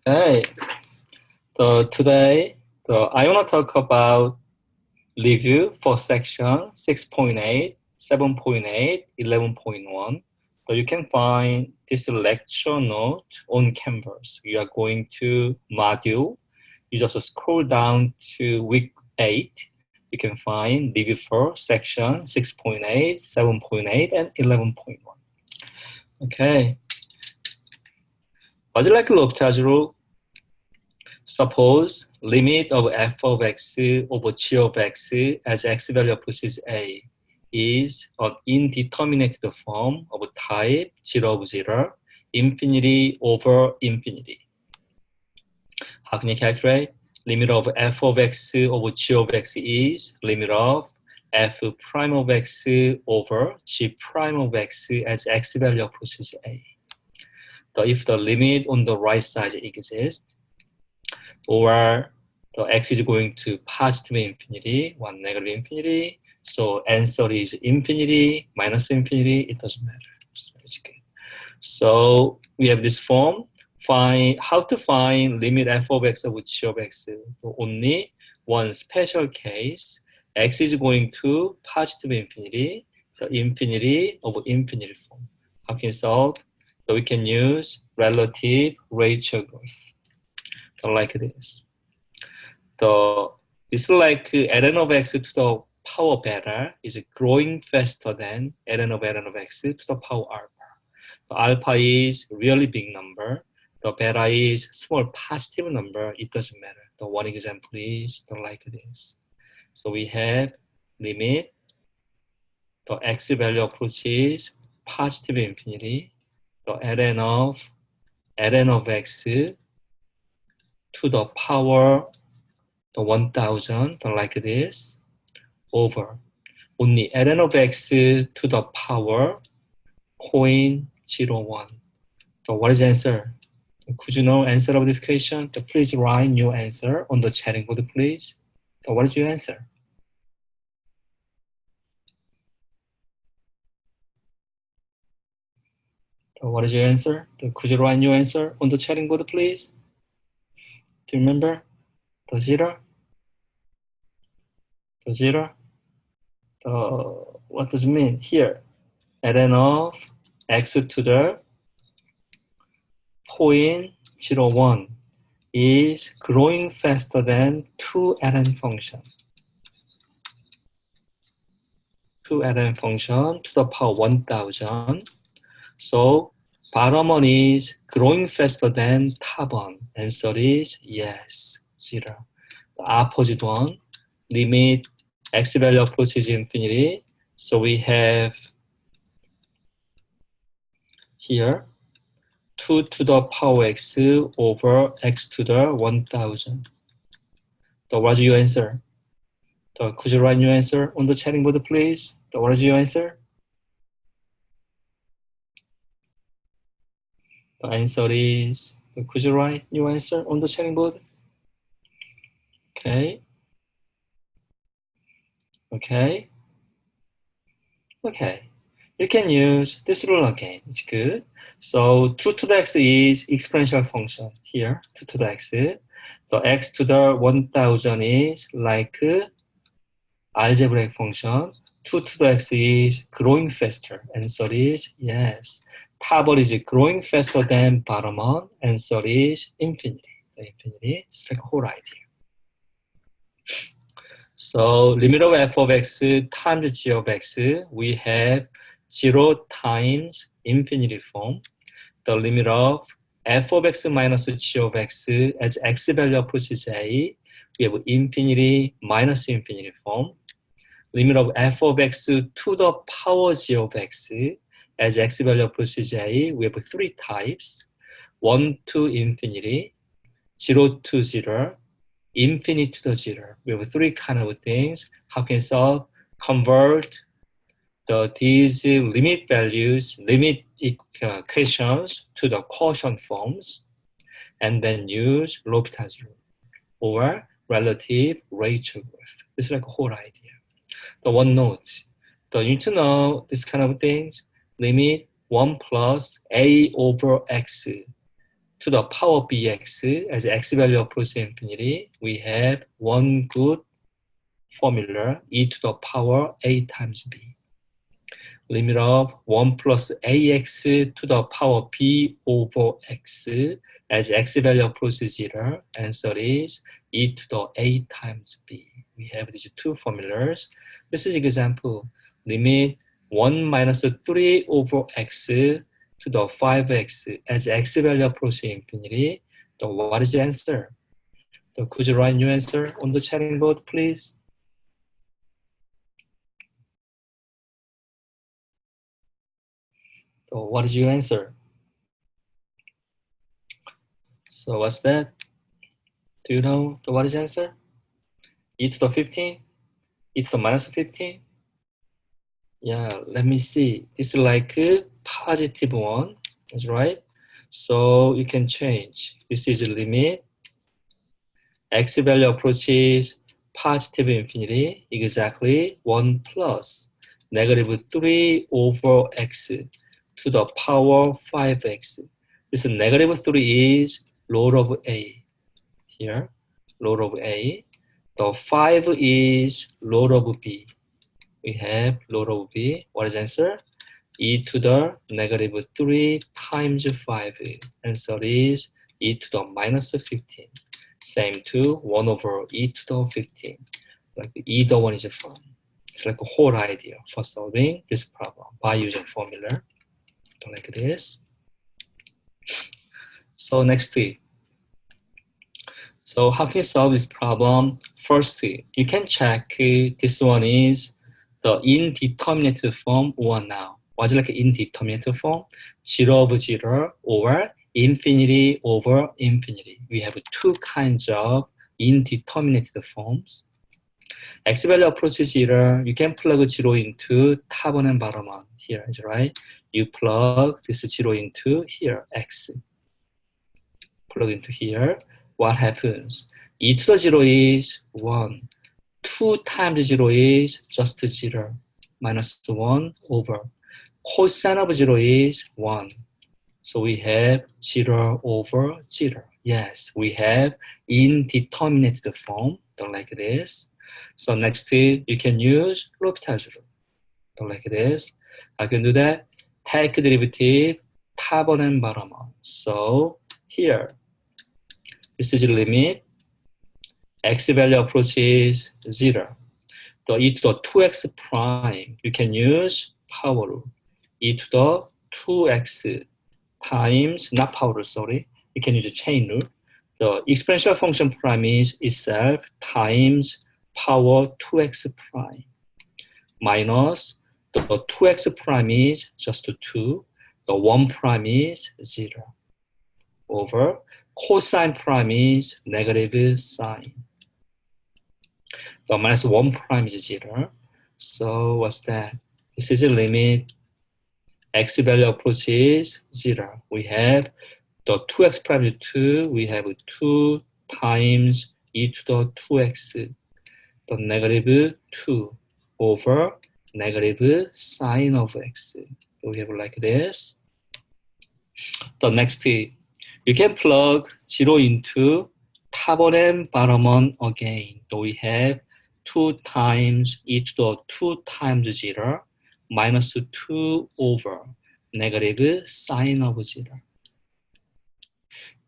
Okay, so today I want to talk about review for section 6.8, 7.8, 11.1. So you can find this lecture note on Canvas. We are going to module. You just scroll down to week 8. You can find review for section 6.8, 7.8, and 11.1. Okay. Would you like to look at suppose limit of f of x over g of x as x value approaches a is an indeterminate form of type 0 of 0, infinity over infinity. How can you calculate? Limit of f of x over g of x is limit of f prime of x over g prime of x as x value approaches a. So if the limit on the right side exists, or the x is going to positive infinity, one negative infinity. So answer is infinity, minus infinity, it doesn't matter. So it's good. So we have this form. Find how to find limit f of x over g of x. So only one special case. X is going to positive infinity, the infinity over infinity form. How can you solve? So we can use relative ratio growth. Like this. It's like ln of x to the power beta is growing faster than ln of x to the power alpha. The alpha is really big number. The beta is small positive number. It doesn't matter. The one example is like this. So we have limit. The x value approaches positive infinity. The ln of x to the power the 1000 like this over only ln of x to the power 0.01. So what is the answer? Could you know answer of this question? So please write your answer on the chatting board, please. So what is your answer? So what is your answer? So could you write your answer on the chatting board, please? Do you remember? The zero? The zero? What does it mean here? ln of x to the 0.01 is growing faster than 2ln function. 2ln function to the power 1000. So bottom one is growing faster than top one. Answer is yes, 0. The opposite one, limit x value approaches infinity. So we have here 2 to the power x over x to the 1000. So what's your answer? So could you write your answer on the chatting board, please? So what is your answer? The answer is, could you write your answer on the chatting board? Okay. Okay. Okay. You can use this rule again. It's good. So 2 to the x is exponential function here, 2 to the x. The x to the 1000 is like algebraic function. 2 to the x is growing faster. Answer is yes. Top one is growing faster than bottom one. Answer is infinity. The infinity is like a whole idea. So limit of f of x times g of x, we have 0 times infinity form. The limit of f of x minus g of x as x value approaches a, we have infinity minus infinity form. Limit of f of x to the power g of x as x value approaches a, we have 3 types. 1 to infinity, 0 to 0, infinity to the 0. We have 3 kind of things. How can you solve? Convert these limit values, limit equations to the quotient forms, and then use L'Hopital's rule or relative ratio growth. This is like a whole idea. The one note, you need to know this kind of things. Limit 1 plus a over x to the power bx as x value approaches infinity, we have one good formula, e to the power a times b. Limit of 1 plus ax to the power b over x as x value approaches 0. Answer is e to the a times b. We have these two formulas. This is example. Limit 1 minus 3 over x to the 5x as x value approaches infinity. So what is the answer? So could you write your answer on the chatting board, please? So what is your answer? So what's that? Do you know what is the answer? E to the 15? E to the minus 15? Yeah, let me see. This is like a positive one. That's right. So you can change. This is a limit. X value approaches positive infinity. Exactly 1 plus negative 3 over x to the power 5x. This negative 3 is log of a. Here, log of a. The 5 is log of b. We have log of b. What is the answer? E to the negative 3 times 5. Answer is e to the minus 15. Same to 1 over e to the 15. Like either one is fine. It's like a whole idea for solving this problem by using formula. Like this. So next week. So how can you solve this problem? First, you can check this one is the indeterminate form or now. What's like indeterminate form? 0 over 0 or infinity over infinity. We have two kinds of indeterminate forms. X value approaches 0, you can plug 0 into top one and bottom one. Here is right. You plug this 0 into here, x. Plug into here. What happens? E to the 0 is 1. 2 times 0 is just 0. Minus 1 over. Cosine of 0 is 1. So we have 0 over 0. Yes, we have indeterminate form, like this. So next, you can use L'Hopital's rule, like this. I can do that. Take derivative, top one and bottom one. So here, this is the limit. X value approaches 0. The e to the 2x prime, you can use power rule. E to the 2x times, not power rule, sorry. You can use a chain rule. The exponential function prime is itself times power 2x prime minus the 2x prime is just 2. The 1 prime is 0 over cosine prime is negative sine. The minus 1 prime is 0. So what's that? This is a limit. X value approaches 0. We have the 2x prime is 2. We have 2 times e to the 2x. The negative 2 over negative sine of x. So we have like this. The next, you can plug 0 into top one and bottom one again. So we have 2 times e to the 2 times 0 minus 2 over negative sine of 0.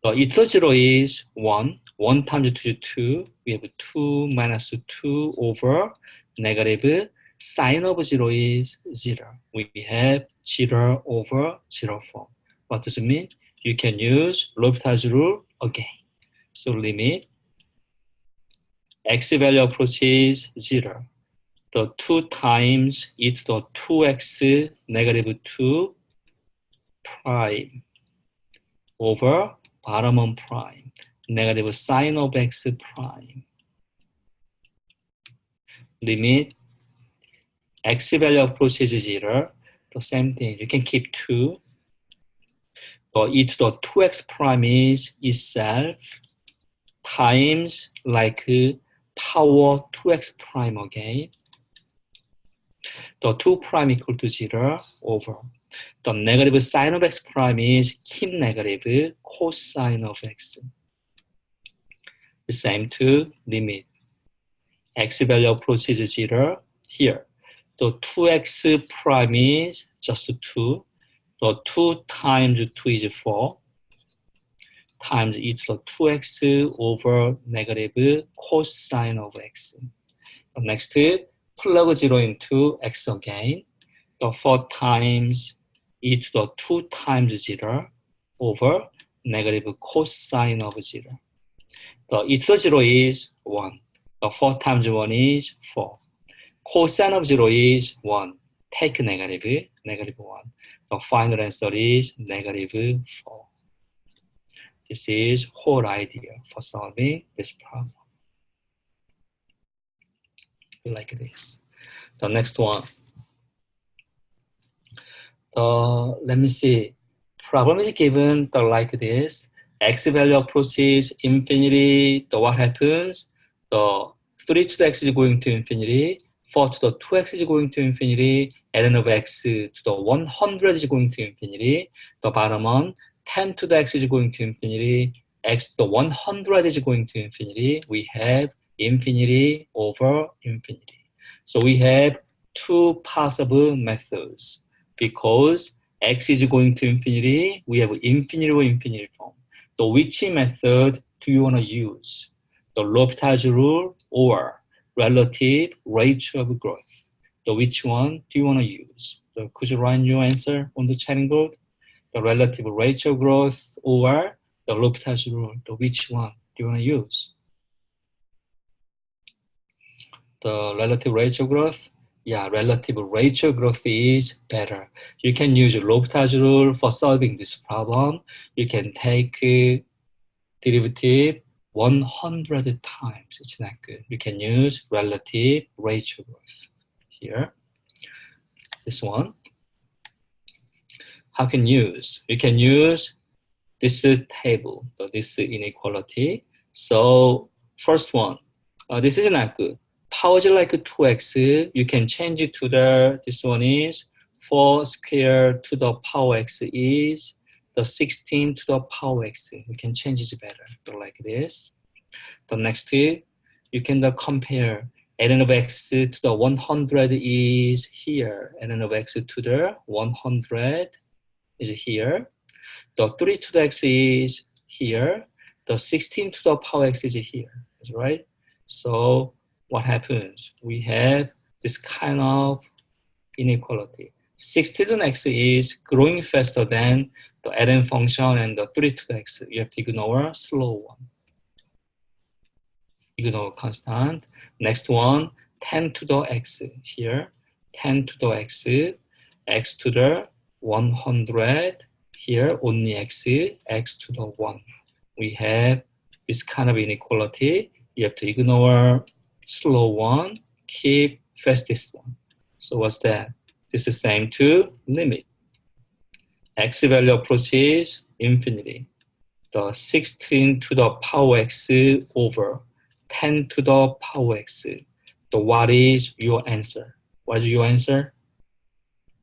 So e to the 0 is 1. 1 times 2 is 2. We have 2 minus 2 over negative sine of 0 is 0. We have 0 over 0 form. What does it mean? You can use L'Hopital's rule again. So limit x value approaches 0. The 2 times e to the 2x negative 2 prime over bottom one prime negative sine of x prime. Limit x value approaches 0. The same thing. You can keep 2. So e to the 2x prime is itself times like power 2x prime again. The 2 prime equal to 0 over. The negative sine of x prime is keep negative cosine of x. The same to limit. X value approaches 0 here. The 2x prime is just 2. The 2 times 2 is 4 times e to the 2x over negative cosine of x. Next, plug 0 into x again. The 4 times e to the 2 times 0 over negative cosine of 0. The e to the 0 is 1. The 4 times 1 is 4. Cosine of 0 is 1. Take negative, negative 1. The final answer is negative 4. This is whole idea for solving this problem. Like this. The next one. Let me see. Problem is given like this. X value approaches infinity. What happens? The 3 to the x is going to infinity. 4 to the 2x is going to infinity. Ln of x to the 100 is going to infinity. The bottom one, 10 to the x is going to infinity. X to the 100 is going to infinity. We have infinity over infinity. So we have two possible methods. Because x is going to infinity, we have infinity or infinity form. So which method do you want to use? The L'Hopital's rule or relative ratio of growth? So which one do you want to use? So could you write your answer on the chatting board? The relative ratio of growth or the L'Hopital's rule? So which one do you want to use? The relative ratio of growth? Yeah, relative ratio growth is better. You can use L'Hopital's rule for solving this problem. You can take derivative 100 times. It's not good. You can use relative ratio growth here. This one. How can you use? You can use this table, so this inequality. So first one, this is not good. Powers like 2x, you can change it to this one is 4 squared to the power x is the 16 to the power x. We can change it better, so like this. The next, you can compare ln of x to the 100 is here. ln of x to the 100 is here. The 3 to the x is here. The 16 to the power x is here, right? So what happens? We have this kind of inequality. 6 to the x is growing faster than the ln function and the 3 to the x. You have to ignore slow one. Ignore constant. Next one, 10 to the x here. 10 to the x, x to the 100 here, only x, x to the 1. We have this kind of inequality. You have to ignore slow one, keep fastest one. So what's that? This is same to limit. X value approaches infinity. The 16 to the power x over 10 to the power x. So what is your answer? What is your answer?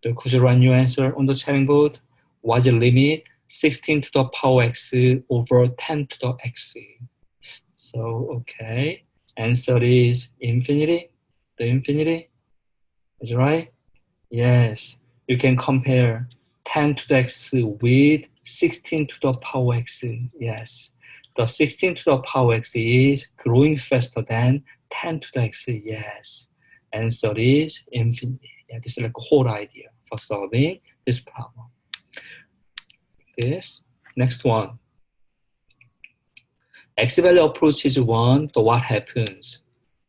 So could you run your answer on the chatting board? What's the limit? 16 to the power x over 10 to the x. So, okay. Answer is infinity. The infinity. Is it right? Yes. You can compare 10 to the x with 16 to the power x. Yes. The 16 to the power x is growing faster than 10 to the x. Yes. Answer is infinity. Yeah, this is like a whole idea for solving this problem. This. Next one. X value approaches 1, so what happens?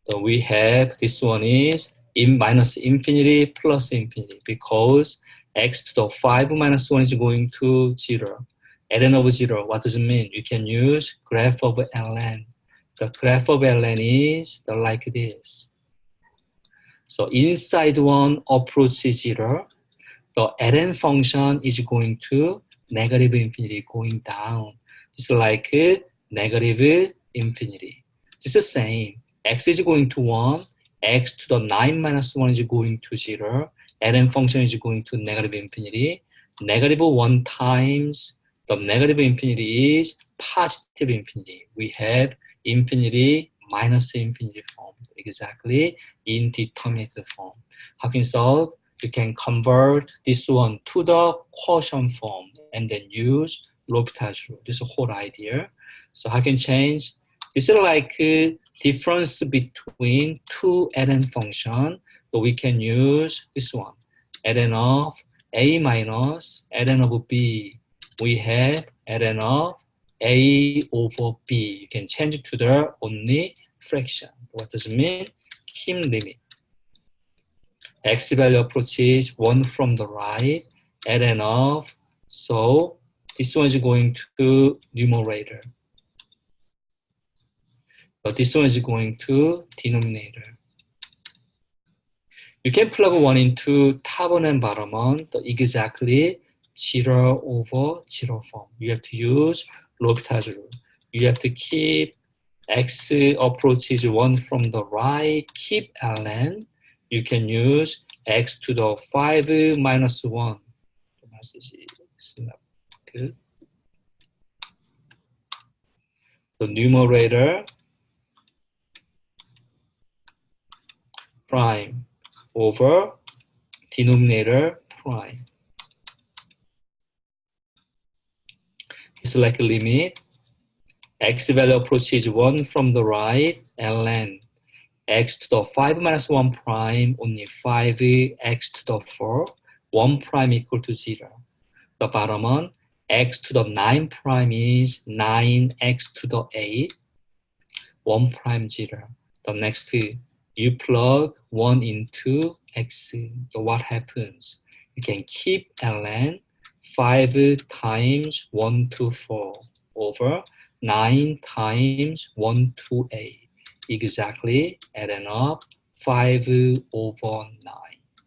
So we have this one is in minus infinity plus infinity because x to the 5 minus 1 is going to 0. ln of 0, what does it mean? You can use graph of ln. The graph of ln is like this. So inside one approaches 0. The ln function is going to negative infinity, going down. It's like negative infinity. It's the same. X is going to 1. X to the 9 minus 1 is going to 0. ln function is going to negative infinity. -1 times the negative infinity is positive infinity. We have infinity minus infinity form, exactly indeterminate form. How can you solve? You can convert this one to the quotient form and then use L'Hopital rule. This is the whole idea. So how can change? This is like difference between two ln function. So we can use this one, ln of a minus ln of b. We have ln of a over b. You can change it to the only fraction. What does it mean? Keep limit. X value approaches 1 from the right, ln of, so this one is going to numerator. But this one is going to denominator. You can plug 1 into top one and bottom one, the exactly 0 over 0 form. You have to use L'Hopital rule. You have to keep X approaches 1 from the right, keep ln. You can use x to the 5 minus 1. The numerator prime over denominator prime. It's like a limit. X value approaches 1 from the right, ln x to the 5 minus 1 prime, only 5 x to the 4, 1 prime equal to 0. The bottom one, x to the 9 prime is 9x to the 8, 1 prime 0. The next, you plug 1 into x. So what happens? You can keep ln 5 times 1 to 4 over 9 times 1 to 8. Exactly ln of 5 over 9.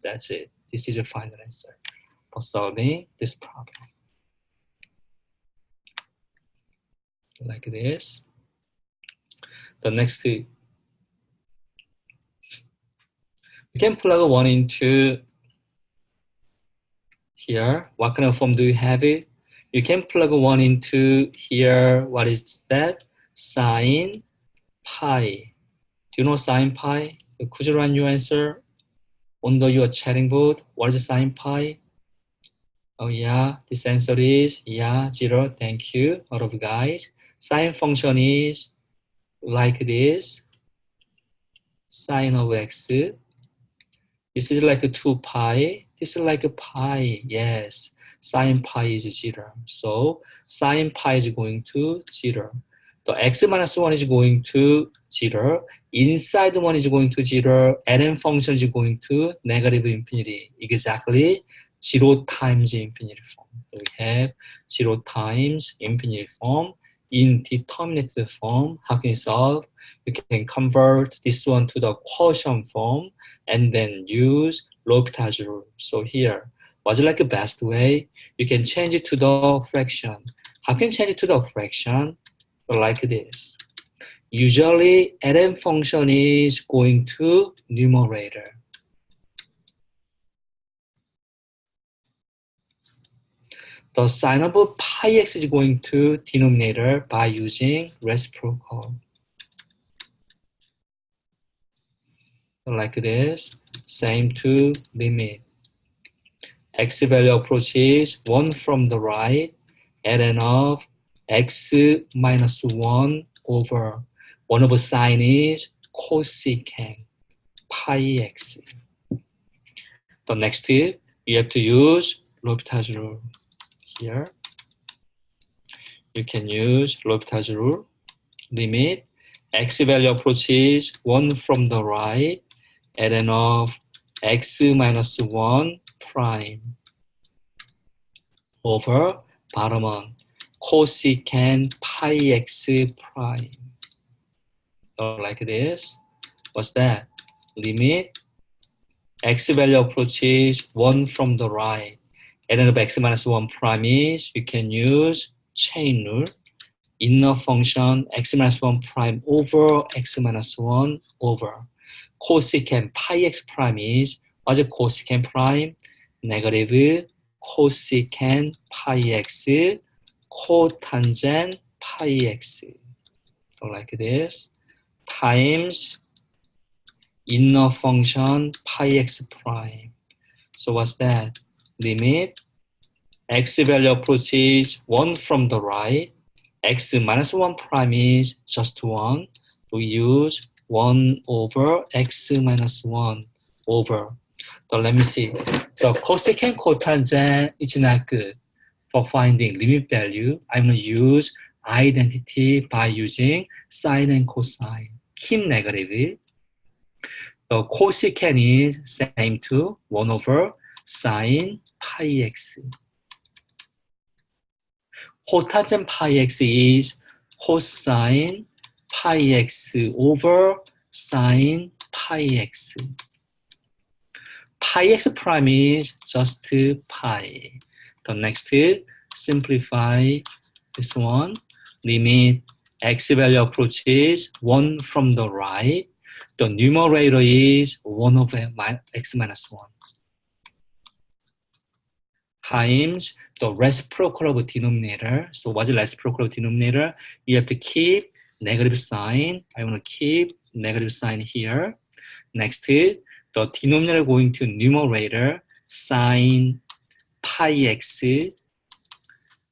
That's it. This is your final answer for solving this problem. Like this. The next, you can plug 1 into here. What kind of form do you have it? You can plug 1 into here. What is that? Sine pi. Do you know sine pi? Could you run your answer on your chatting board? What is sine pi? Oh yeah, this answer is 0. Thank you, a lot of guys. Sine function is like this. Sine of x. This is like 2 pi. This is like a pi. Yes, sine pi is 0. So sine pi is going to 0. The x minus 1 is going to 0. Inside 1 is going to 0. ln function is going to negative infinity. Exactly 0 times infinity form. So we have 0 times infinity form. Indeterminate form. How can you solve? You can convert this one to the quotient form and then use L'Hopital rule. So here, what's like the best way? You can change it to the fraction. How can you change it to the fraction? Like this. Usually, ln function is going to numerator. The sign of pi x is going to denominator by using reciprocal. Like this. Same to limit. X value approaches 1 from the right, ln of x minus 1 over 1 over sine is cosecant pi x. The next, you have to use L'Hopital rule. Here, you can use L'Hopital rule. Limit x value approaches 1 from the right, ln of x minus 1 prime over bottom one cosecant pi x prime. So like this. What's that? Limit x value approaches 1 from the right. ln of x minus 1 prime is, you can use chain rule. Inner function x minus 1 prime over x minus 1 over cosecant pi x prime is, what's cosecant prime? Negative cosecant pi x cotangent pi x, like this, times inner function pi x prime. So what's that? Limit x value approaches 1 from the right, x minus 1 prime is just 1. We use 1 over x minus 1 over. So let me see. The cosecant cotangent is not good for finding limit value. I'm going to use identity by using sine and cosine. Keep negative. The cosecant is same to 1 over sine pi x. Cotangent pi x is cosine pi x over sine pi x. Pi x prime is just pi. The next, simplify this one. Limit x value approaches 1 from the right. The numerator is 1 over x minus 1. Times the reciprocal of denominator. So what's the reciprocal of denominator? You have to keep negative sign. I want to keep negative sign here. Next, the denominator going to numerator, sine pi x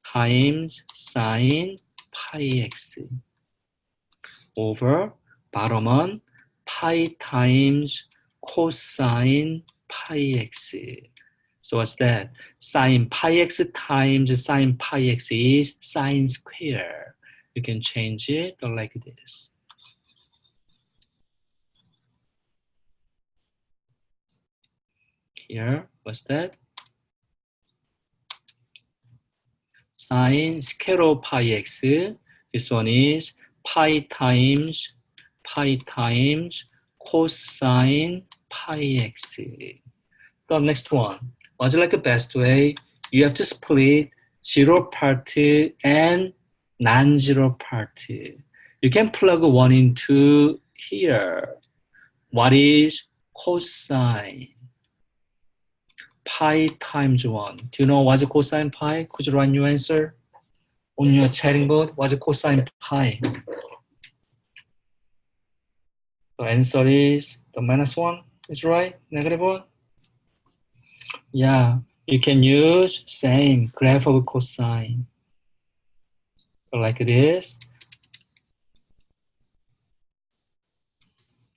times sine pi x over bottom on pi times cosine pi x. So what's that? Sine pi x times sine pi x is sine square. You can change it like this. Here, what's that? Sine square of pi x. This one is pi times cosine pi x. The next one, what's like the best way? You have to split zero part and non-zero part. You can plug one into here. What is cosine? Pi times 1. Do you know what's cosine pi? Could you write your answer on your chatting board? What's cosine pi? The answer is the minus 1. Is right? Negative 1? Yeah, you can use same graph of cosine. Like this.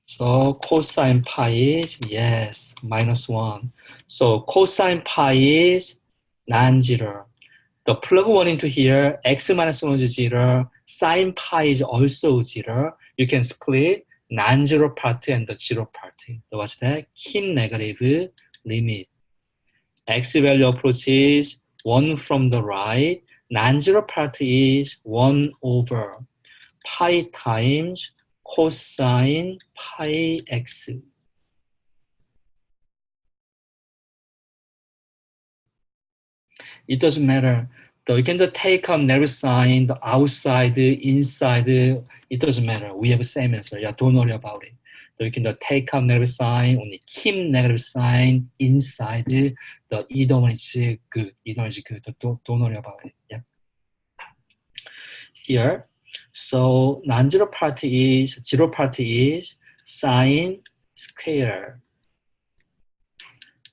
So cosine pi is, yes, minus 1. So cosine pi is non-zero. The plug one into here, x minus 1 is 0. Sine pi is also 0. You can split non-zero part and the zero part. So what's that? Keep negative limit. X value approaches 1 from the right. Non-zero part is 1 over pi times cosine pi x. It doesn't matter. So you can take out negative sign, the outside, inside, it doesn't matter. We have the same answer. Yeah, don't worry about it. So you can take out negative sign, only keep negative sign inside. The either one is good. Either one is good. Don't worry about it. Yeah. Here, so non-zero part is, zero part is sine square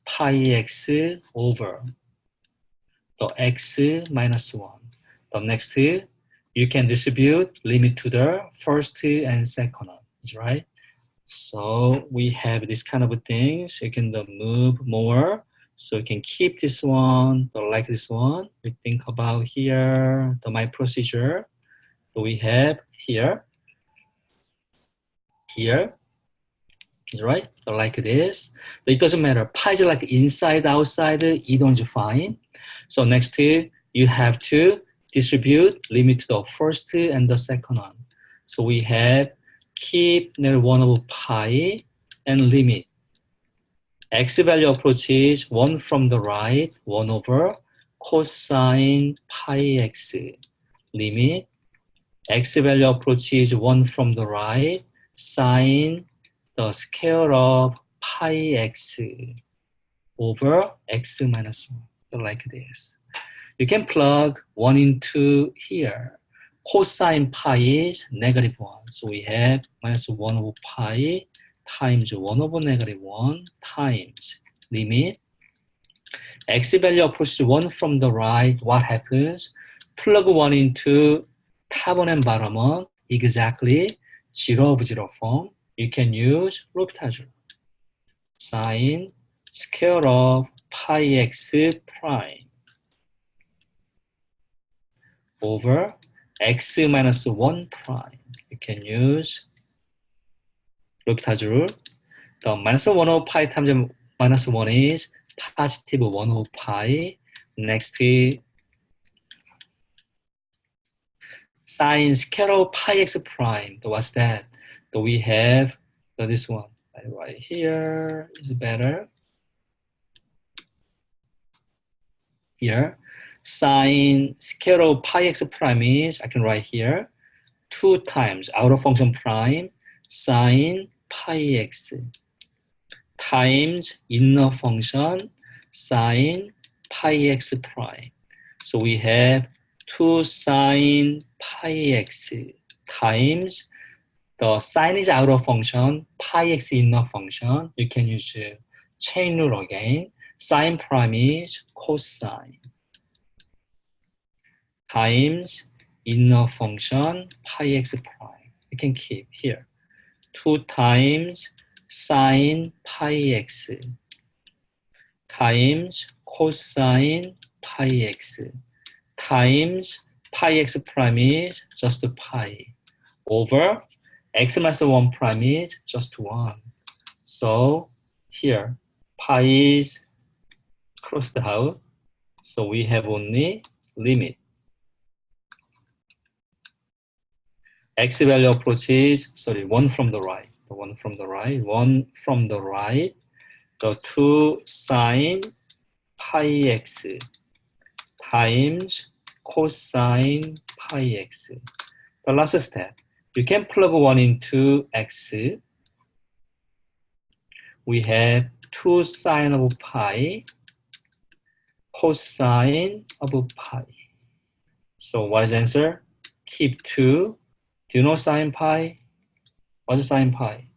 pi x over the x minus 1. The next, you can distribute limit to the first and second one, right? So we have this kind of things. You can move more. So you can keep this one, like this one. We think about here, my procedure. So we have here, right? So like this. So it doesn't matter. Pi is like inside, outside, either is fine. So next, you have to distribute limit to the first and the second one. So we have keep 1 over pi and limit. X value approaches 1 from the right, 1 over cosine pi x. Limit. X value approaches 1 from the right, sine the square of pi x over x minus 1. like this. You can plug 1 into here. Cosine pi is negative 1. So we have minus 1 over pi times 1 over negative 1 times limit. X value approaches 1 from the right. What happens? Plug 1 into top one and bottom one, exactly 0 of 0 form. You can use L'Hopital. Sine square of pi x prime over x minus 1 prime. You can use L'Hopital rule. The minus 1 over pi times minus 1 is positive 1 over pi. Next, sine square of pi x prime. So what's that? So we have this one right here is better. Here, sine square of pi x prime is, I can write here, 2 times outer function prime sine pi x times inner function sine pi x prime. So we have 2 sine pi x times the sine is outer function, pi x inner function. You can use chain rule again. Sine prime is cosine times inner function pi x prime. You can keep here. 2 times sine pi x times cosine pi x times pi x prime is just pi over x minus 1 prime is just 1. So here pi is crossed out. So we have only limit. X value approaches, 1 from the right. The 1 from the right. 1 from the right. The 2 sine pi x times cosine pi x. The last step. You can plug 1 into x. We have 2 sine of pi, cosine of pi. So what is the answer? Keep 2. Do you know sine pi? What's sine pi?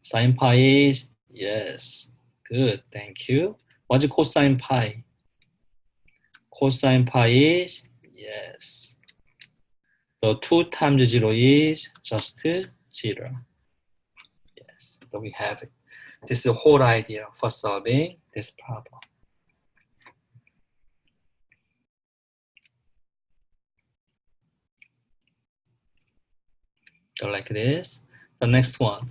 Sine pi is, yes, good, thank you. What's cosine pi? Cosine pi is, yes. So 2 times 0 is just 0. Yes, so we have it. This is the whole idea for solving this problem. So like this. The next one.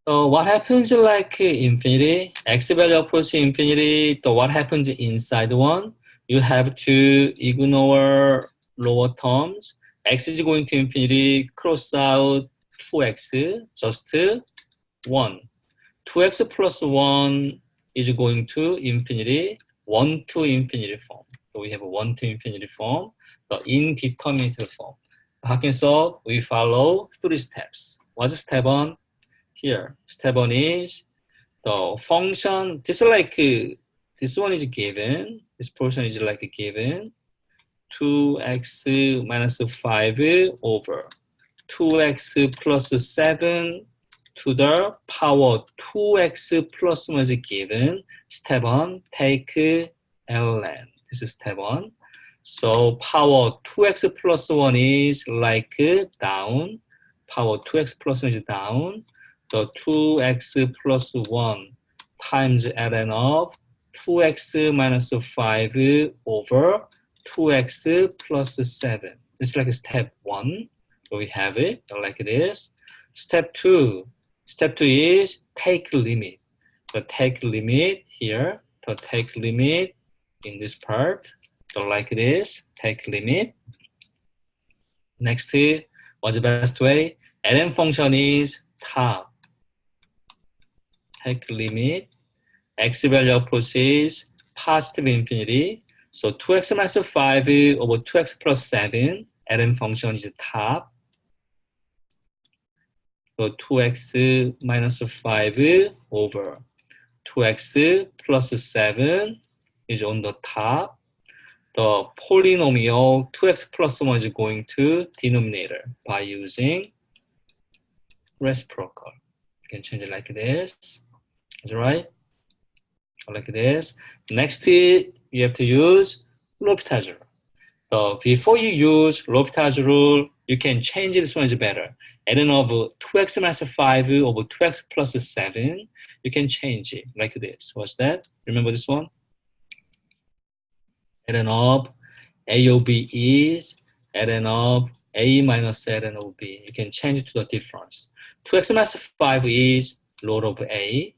So what happens like infinity? X value approaching infinity. So what happens inside one? You have to ignore lower terms. X is going to infinity, cross out 2x, just 1. 2x plus 1 is going to infinity, 1 to infinity form. So we have a 1 to infinity form, the indeterminate form. How can we solve? We follow 3 steps. What's step 1? Here, step 1 is the function, this is like, this one is given, this portion is like given, 2x minus 5 over 2x plus 7 to the power 2x plus 1 is given. Step 1, take ln. This is step 1. So power 2x plus 1 is like down. Power 2x plus 1 is down. The 2x plus 1 times ln of 2x minus 5 over 2x plus 7. It's like step 1. So we have it like this. Step 2. Step 2 is take limit. So take limit here. So take limit in this part. So like this. Take limit. Next, what's the best way? ln function is top. Take limit. X value approaches positive infinity. So 2x minus 5 over 2x plus 7. ln function is top. So 2x minus 5 over 2x plus 7 is on the top. The polynomial 2x plus 1 is going to denominator by using reciprocal. You can change it like this. Is that right? Like this. Next, you have to use L'Hopital's rule. So before you use L'Hopital's rule, you can change this one is better. Ln of 2x minus 5 over 2x plus 7, you can change it like this. What's that? Remember this one? Ln of a of b is ln of a minus ln of b. You can change it to the difference. 2x minus 5 is log of a.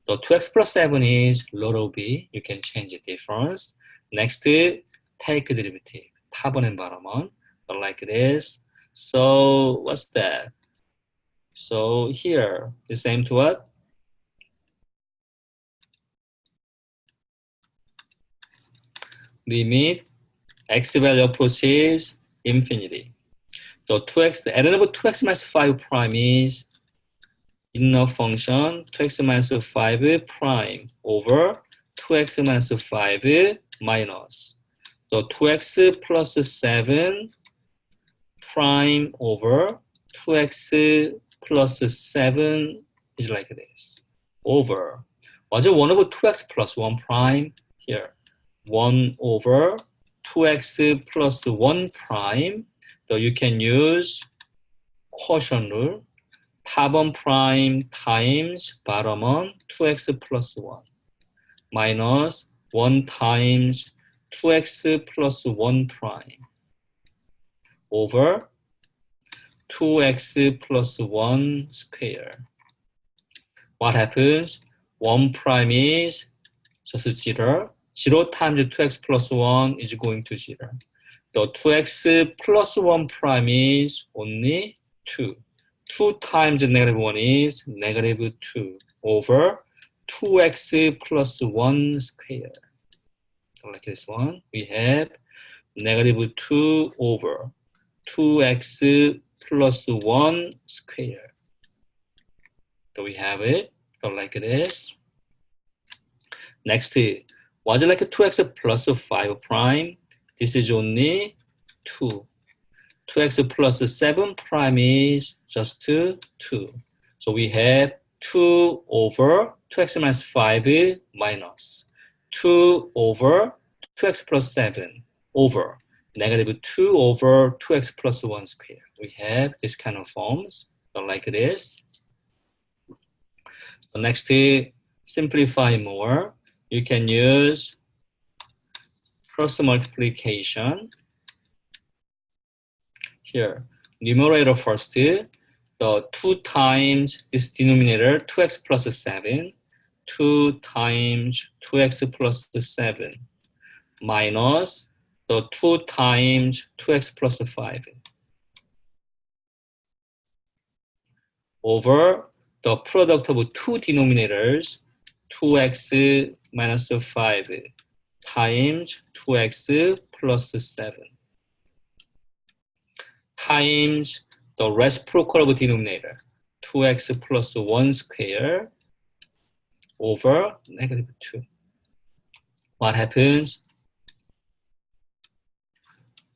The 2x plus 7 is log of b. You can change the difference. Next, take derivative. 타번엔 바람은 like this. So what's that? So here, the same to what? Limit x value approaches infinity. So 2x, the ln of 2x minus 5 prime is inner function 2x minus 5 prime over 2x minus 5 minus. So 2x plus 7 prime over 2x plus 7 is like this. Over. Was it 1 over 2x plus 1 prime? Here. 1 over 2x plus 1 prime. So you can use quotient rule. 탑은 prime times bottom은 2x plus 1 minus 1 times 2x plus 1 prime over 2x plus 1 square. What happens? 1 prime is just 0. 0 times 2x plus 1 is going to 0. The 2x plus 1 prime is only 2. 2 times negative 1 is negative 2 over 2x plus 1 square. So like this one, we have negative 2 over 2x plus 1 square. So we have it, so like this. Next, was it like a 2x plus 5 prime? This is only 2. 2x plus 7 prime is just 2. So we have 2 over 2x minus 5 minus 2 over 2x plus 7 over negative 2 over 2x plus 1 square. We have this kind of forms, so like this. So next, simplify more. You can use cross multiplication. Here, numerator first, the 2 times this denominator, 2x plus 7, 2 times 2x plus 7, minus the 2 times 2x plus 5, over the product of two denominators, 2x minus 5 times 2x plus 7. Times the reciprocal of denominator, 2x plus 1 square over negative 2. What happens?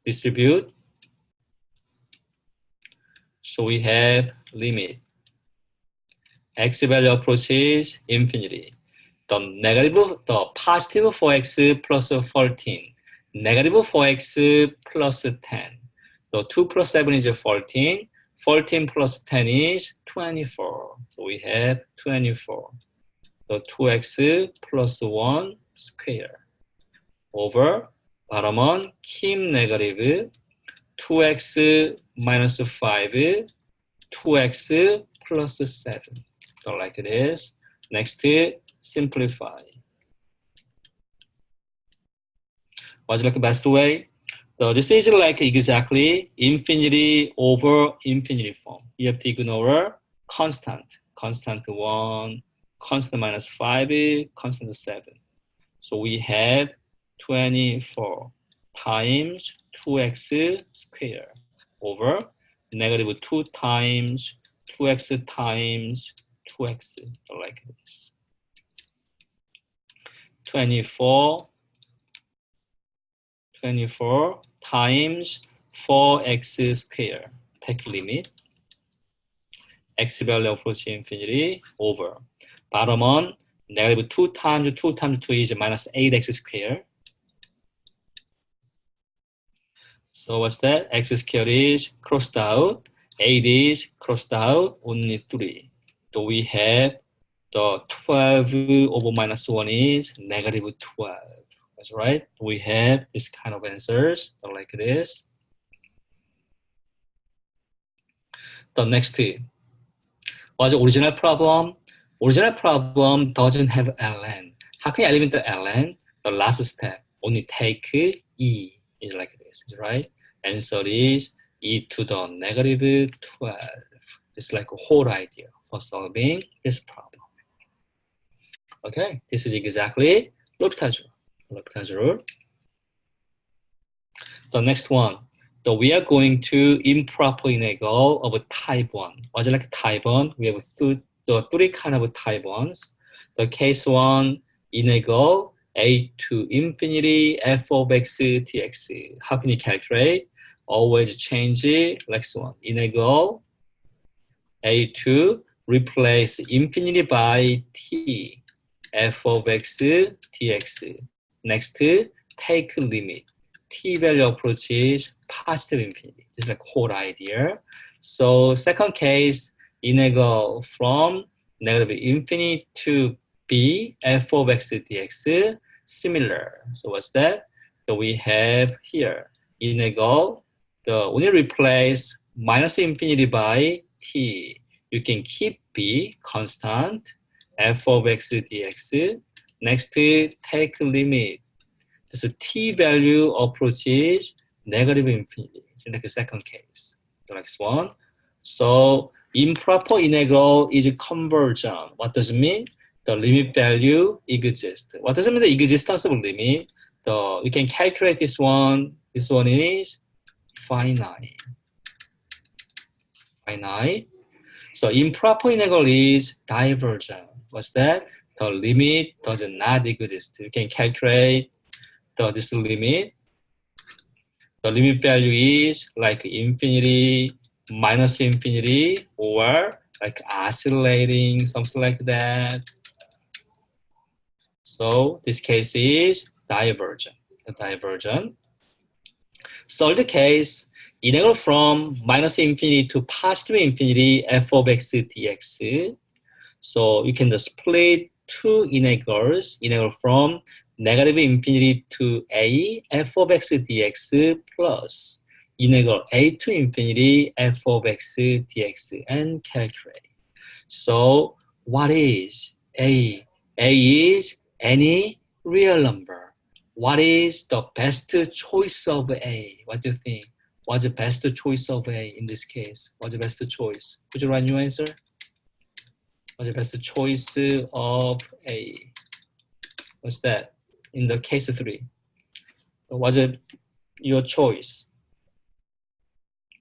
Distribute. So we have limit. X value approaches infinity. The positive 4x plus 14, negative 4x plus 10. So 2 plus 7 is 14. 14 plus 10 is 24. So we have 24. So 2x plus 1 square over bottom은 keep negative 2x minus 5, 2x plus 7. So like this. Next, simplify. What's like the best way? So this is like exactly infinity over infinity form. You have to ignore constant. Constant 1, constant minus 5, constant 7. So we have 24 times 2x squared over negative 2 times 2x times 2x, like this. 24 times 4x squared. Take limit. X value approaching infinity over. Bottom on, negative 2 times 2 times 2 is minus 8x squared. So what's that? X squared is crossed out. 8 is crossed out, only 3. So we have the 12 over minus 1 is negative 12. That's right. We have this kind of answers like this. The next was the original problem. Original problem doesn't have ln. How can you eliminate the ln? The last step, only take e is like this, right? Answer is e to the negative 12. It's like a whole idea for solving this problem. Okay, this is exactly L'Hopital rule. The next one, we are going to improper integral of type 1. What's it like type 1? We have the three kind of type 1s. The case 1, integral a to infinity f of x dx. How can you calculate? Always change it like one. Integral a to replace infinity by t, f of x dx. Next, take limit. T value approaches positive infinity. This is like whole idea. So second case, integral from negative infinity to b, f of x dx, similar. So what's that? So we have here, integral, when replace minus infinity by t, you can keep b constant, f of x dx. Next, take limit. So t value approaches negative infinity, like the second case. The next one. So improper integral is conversion. What does it mean? The limit value exists. What does it mean? The existence of limit. We can calculate this one. This one is finite. So improper integral is divergent. What's that? The limit does not exist. You can calculate this limit. The limit value is like infinity, minus infinity, or like oscillating, something like that. So this case is divergent. So the case, integral from minus infinity to positive infinity f of x dx. So you can split two integrals, integral from negative infinity to a f of x dx plus integral a to infinity f of x dx and calculate. So what is a? A is any real number. What is the best choice of a? What do you think? What's the best choice of a in this case? What's the best choice? Could you write your answer? What's the best choice of a? What's that? In the case 3. What's your choice?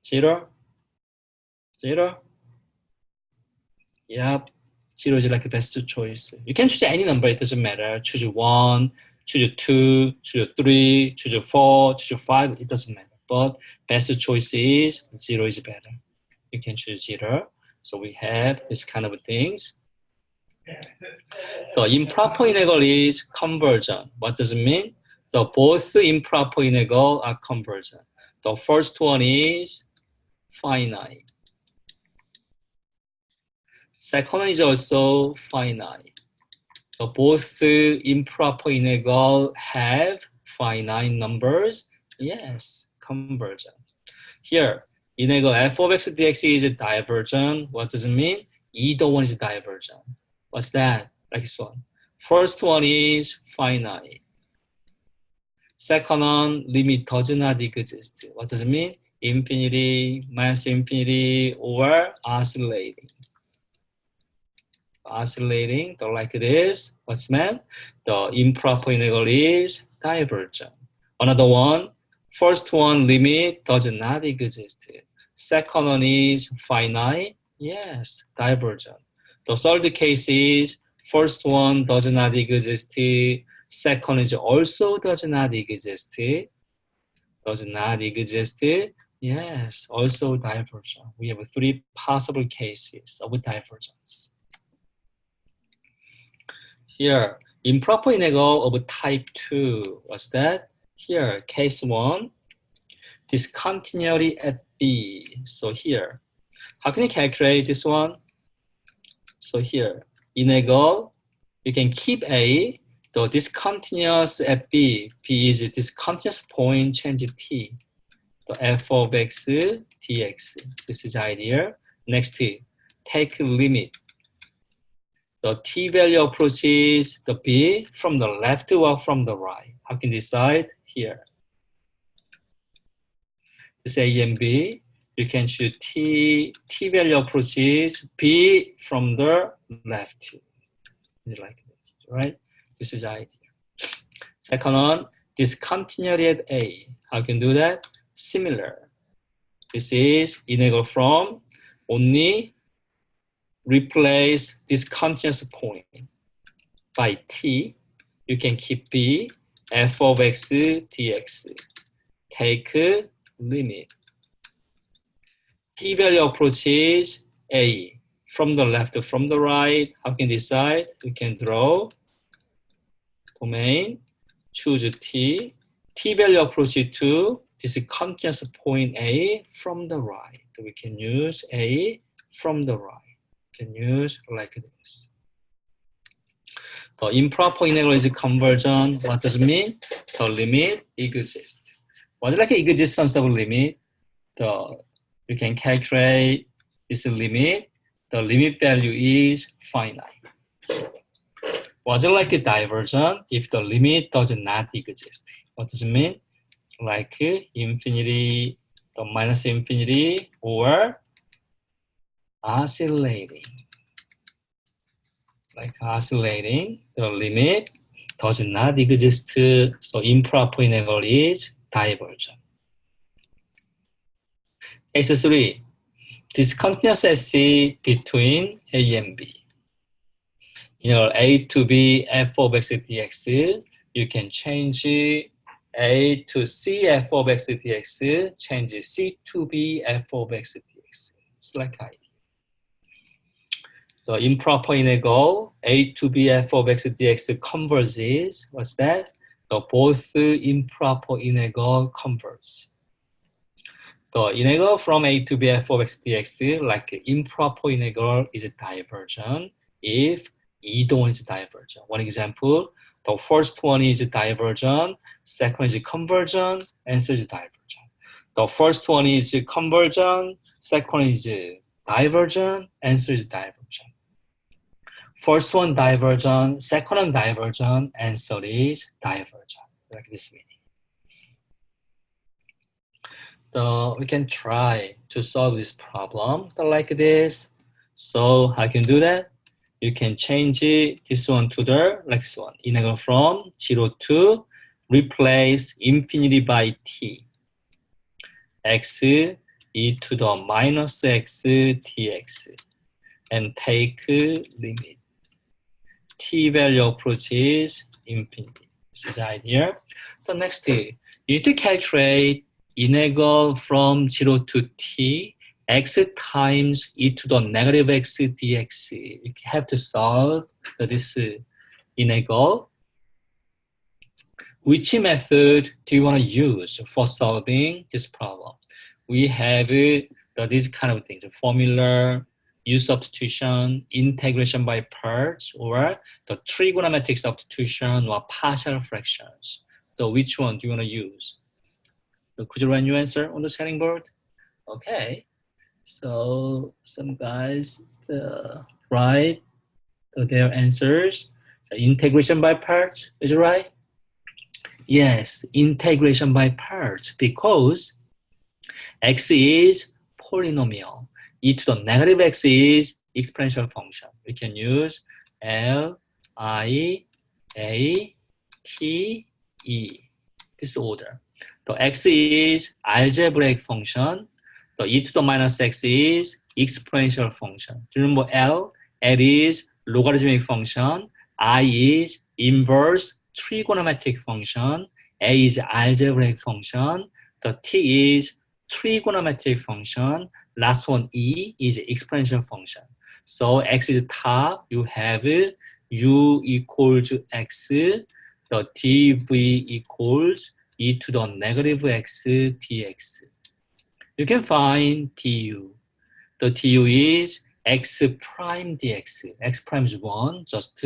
0? Yep. 0 is like the best choice. You can choose any number, it doesn't matter. Choose 1, choose 2, choose 3, choose 4, choose 5, it doesn't matter. But best choice is 0 is better. You can choose 0. So we have this kind of things. The improper integral is convergent. What does it mean? The both improper integral are convergent. The first one is finite. Second one is also finite. So both improper integral have finite numbers. Yes, convergent. Here, integral f of x dx is divergent. What does it mean? Either one is divergent. What's that? Like this one. First one is finite. Second one, limit does not exist. What does it mean? Infinity, minus infinity, or oscillating. Oscillating, like this. What's meant? The improper integral is divergent. Another one, first one, limit does not exist. Second one is finite. Yes, divergent. The third case is first one does not exist. Second is also does not exist. Does not exist. Yes, also divergent. We have three possible cases of divergence. Here, improper integral of type 2. What's that? Here, case 1, discontinuity at B. So here, how can you calculate this one? So here, integral, you can keep A, the discontinuous at B. B is a discontinuous point, change T. The f of x dx. This is idea. Next, take limit. The t value approaches the b from the left or from the right. How can you decide? Here. This a and b. You can choose t value approaches b from the left. Like this, right? This is idea. Second one, discontinuity at a. How can you do that? Similar. This is integral from only replace this continuous point by t. You can keep b, f of x dx. Take limit. T value approaches a. From the left, from the right. How can you decide? You can draw domain, choose t. T value approaches to this continuous point A from the right. We can use A from the right. We can use like this. The improper integral is convergent. What does it mean? The limit exists. What is like the existence of limit? You can calculate this limit. The limit value is finite. Was it like a divergent if the limit does not exist? What does it mean? Like infinity, the minus infinity, or oscillating. Like oscillating, the limit does not exist, so improper integral is divergent. Case 3, discontinuous SC between A and B. A to B f of x dx, you can change A to C f of x dx, change C to B f of x dx. It's like idea. The improper integral A to B f of x dx converges. What's that? The both improper integral converge. The integral from A to B f of x dx, like improper integral, is divergent if either one is divergent. One example, the first one is divergent, second is convergent, answer is divergent. The first one is convergent, second is divergent, answer is divergent. First one divergent, second one divergent, answer is divergent. Like this meaning. We can try to solve this problem like this. So how can you do that? You can change this one to the next one. Integral from 0 to replace infinity by t. X e to the minus x dx. And take limit. T value approaches infinity. This is the idea. The next, you need to calculate integral from 0 to t, x times e to the negative x dx. You have to solve this integral. Which method do you want to use for solving this problem? We have this kind of things, formula, use substitution, integration by parts, or the trigonometric substitution or partial fractions. So which one do you want to use? Could you write your answer on the chatting board? Okay. So some guys write their answers. The integration by parts, is it right? Yes, integration by parts, because x is polynomial. E to the negative x is exponential function. We can use L, I, A, T, E. This order. The x is algebraic function. The e to the minus x is exponential function. Do you remember L? L is logarithmic function. I is inverse trigonometric function. A is algebraic function. The T is trigonometric function. Last one, E, is exponential function. So X is top. You have U equals X. The dv equals e to the negative x dx. You can find du. The du is x prime dx. X prime is 1, just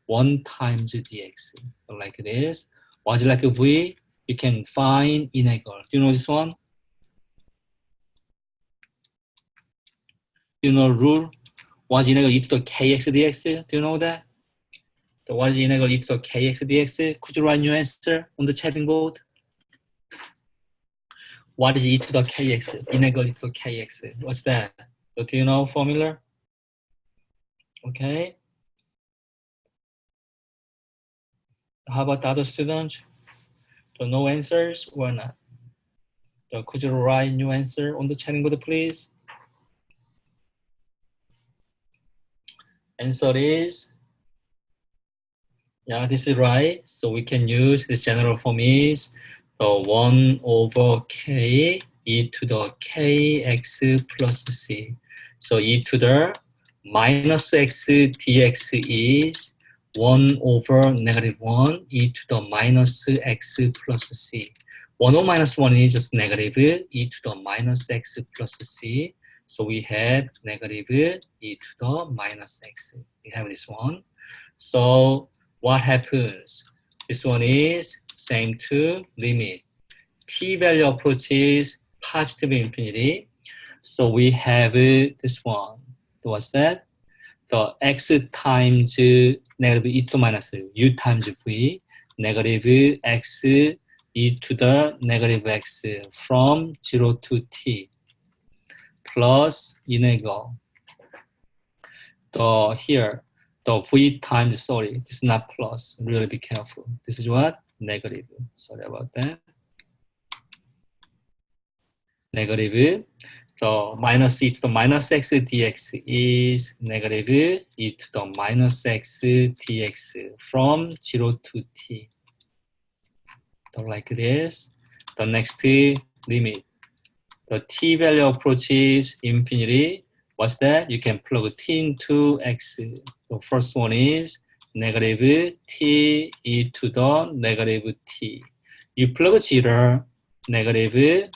1 times dx. Like this. Was like v, you can find integral. Do you know this one? You know rule? Was integral e to the kx dx? Do you know that? The what is integral e to the kx dx? Could you write your answer on the chatting board? What is e to the kx? Integral e to the kx. What's that? So do you know formula? Okay. How about the other students? So no answers or not? So could you write new answer on the chatting board, please? Answer is, yeah, this is right. So we can use this general form is the 1 over k e to the kx plus c. So e to the minus x dx is 1 over negative 1 e to the minus x plus c. 1 over minus 1 is just negative e to the minus x plus c. So we have negative e to the minus x. We have this one. So what happens? This one is same to limit. T value approaches positive infinity. So we have this one. What's that? The x times negative e to the minus u times v, negative x e to the negative x from 0 to t, plus integral. Here, the v times, sorry, this is not plus, really be careful. This is what? Negative, sorry about that. Negative, the minus e to the minus x dx is negative e to the minus x dx from 0 to t. So like this. The next limit. The t value approaches infinity. What's that? You can plug t into x. The first one is negative t e to the negative t. You plug 0, negative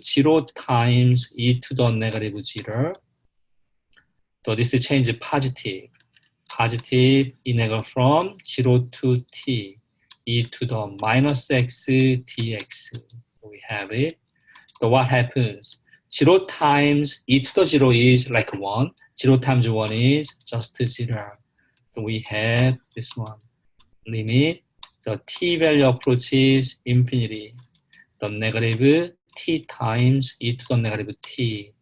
0 times e to the negative 0. So this is change positive. Positive integral from 0 to t e to the minus x dx. We have it. So what happens? 0 times e to the 0 is like 1. 0 times 1 is just 0. So we have this one. Limit. The t value approaches infinity. The negative t times e to the negative t.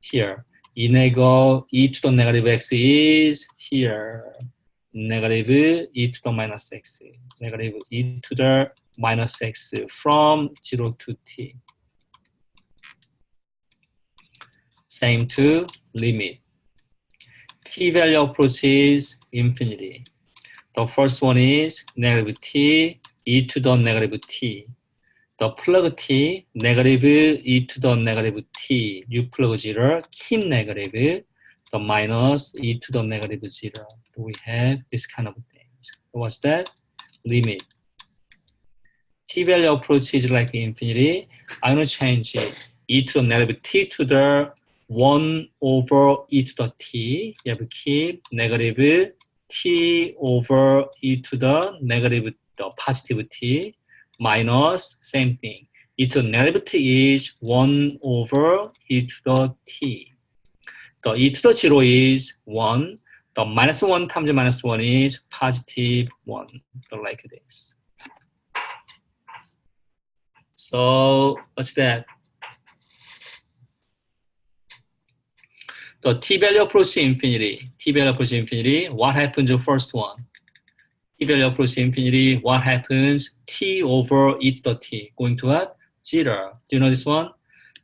Here. Integral e to the negative x is here. Negative e to the minus x. Negative e to the minus x from 0 to t. Same to limit. T value approaches infinity. The first one is negative t e to the negative t. The plug t, negative e to the negative t. You plug 0, keep negative. The minus e to the negative 0. We have this kind of things. What's that? Limit. T value approaches like infinity. I'm going to change it. E to the negative t to the 1 over e to the t. You have to keep negative t over e to the negative, the positive t, minus same thing. E to the negative t is 1 over e to the t. The e to the 0 is 1. The minus 1 times minus 1 is positive 1. So like this. So what's that? The t value approach infinity. T value approach infinity. What happens to the first one? T value approach infinity. What happens? T over e to the t. Going to what? 0. Do you know this one?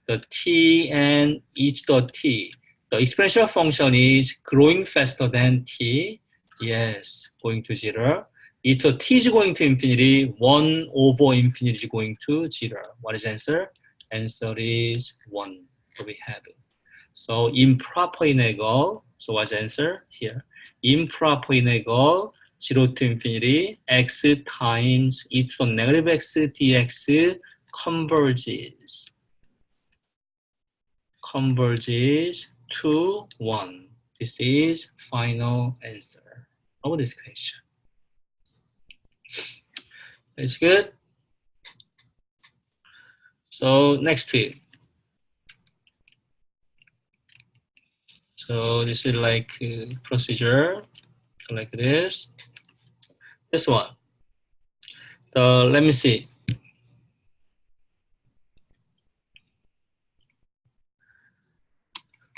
The t and e to the t. The exponential function is growing faster than t. Yes, going to 0. If the t is going to infinity, 1 over infinity is going to 0. What is the answer? Answer is 1. So we have it. So improper integral. So what's the answer here? Improper integral 0 to infinity x times e to the negative x dx converges to 1. This is final answer of this question. That's good. So next tip. So this is like procedure like this. This one. So let me see.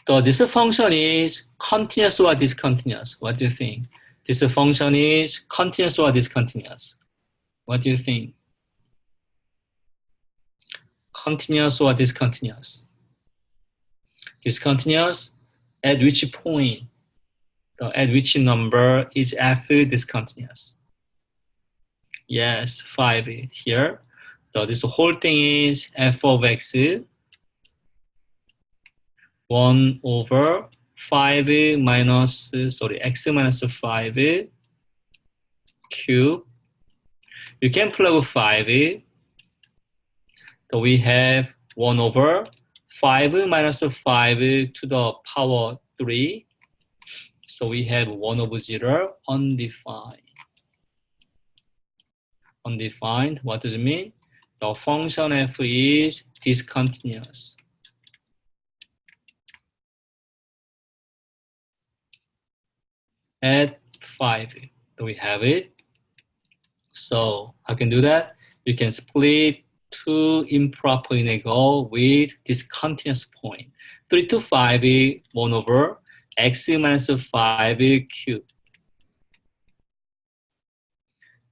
So this function is continuous or discontinuous? What do you think? This function is continuous or discontinuous? What do you think? Continuous or discontinuous? Discontinuous? At which point? At which number is f discontinuous? Yes, 5 here. So this whole thing is f of x 1 over 5 minus, x minus 5 cube. You can plug 5. So we have 1 over 5 minus 5 to the power 3. So we have 1 over 0, undefined. Undefined, what does it mean? The function f is discontinuous. At 5, so we have it. So how can do that? You can split two improper integral with discontinuous point. 3 to 5, 1 over x minus 5 cube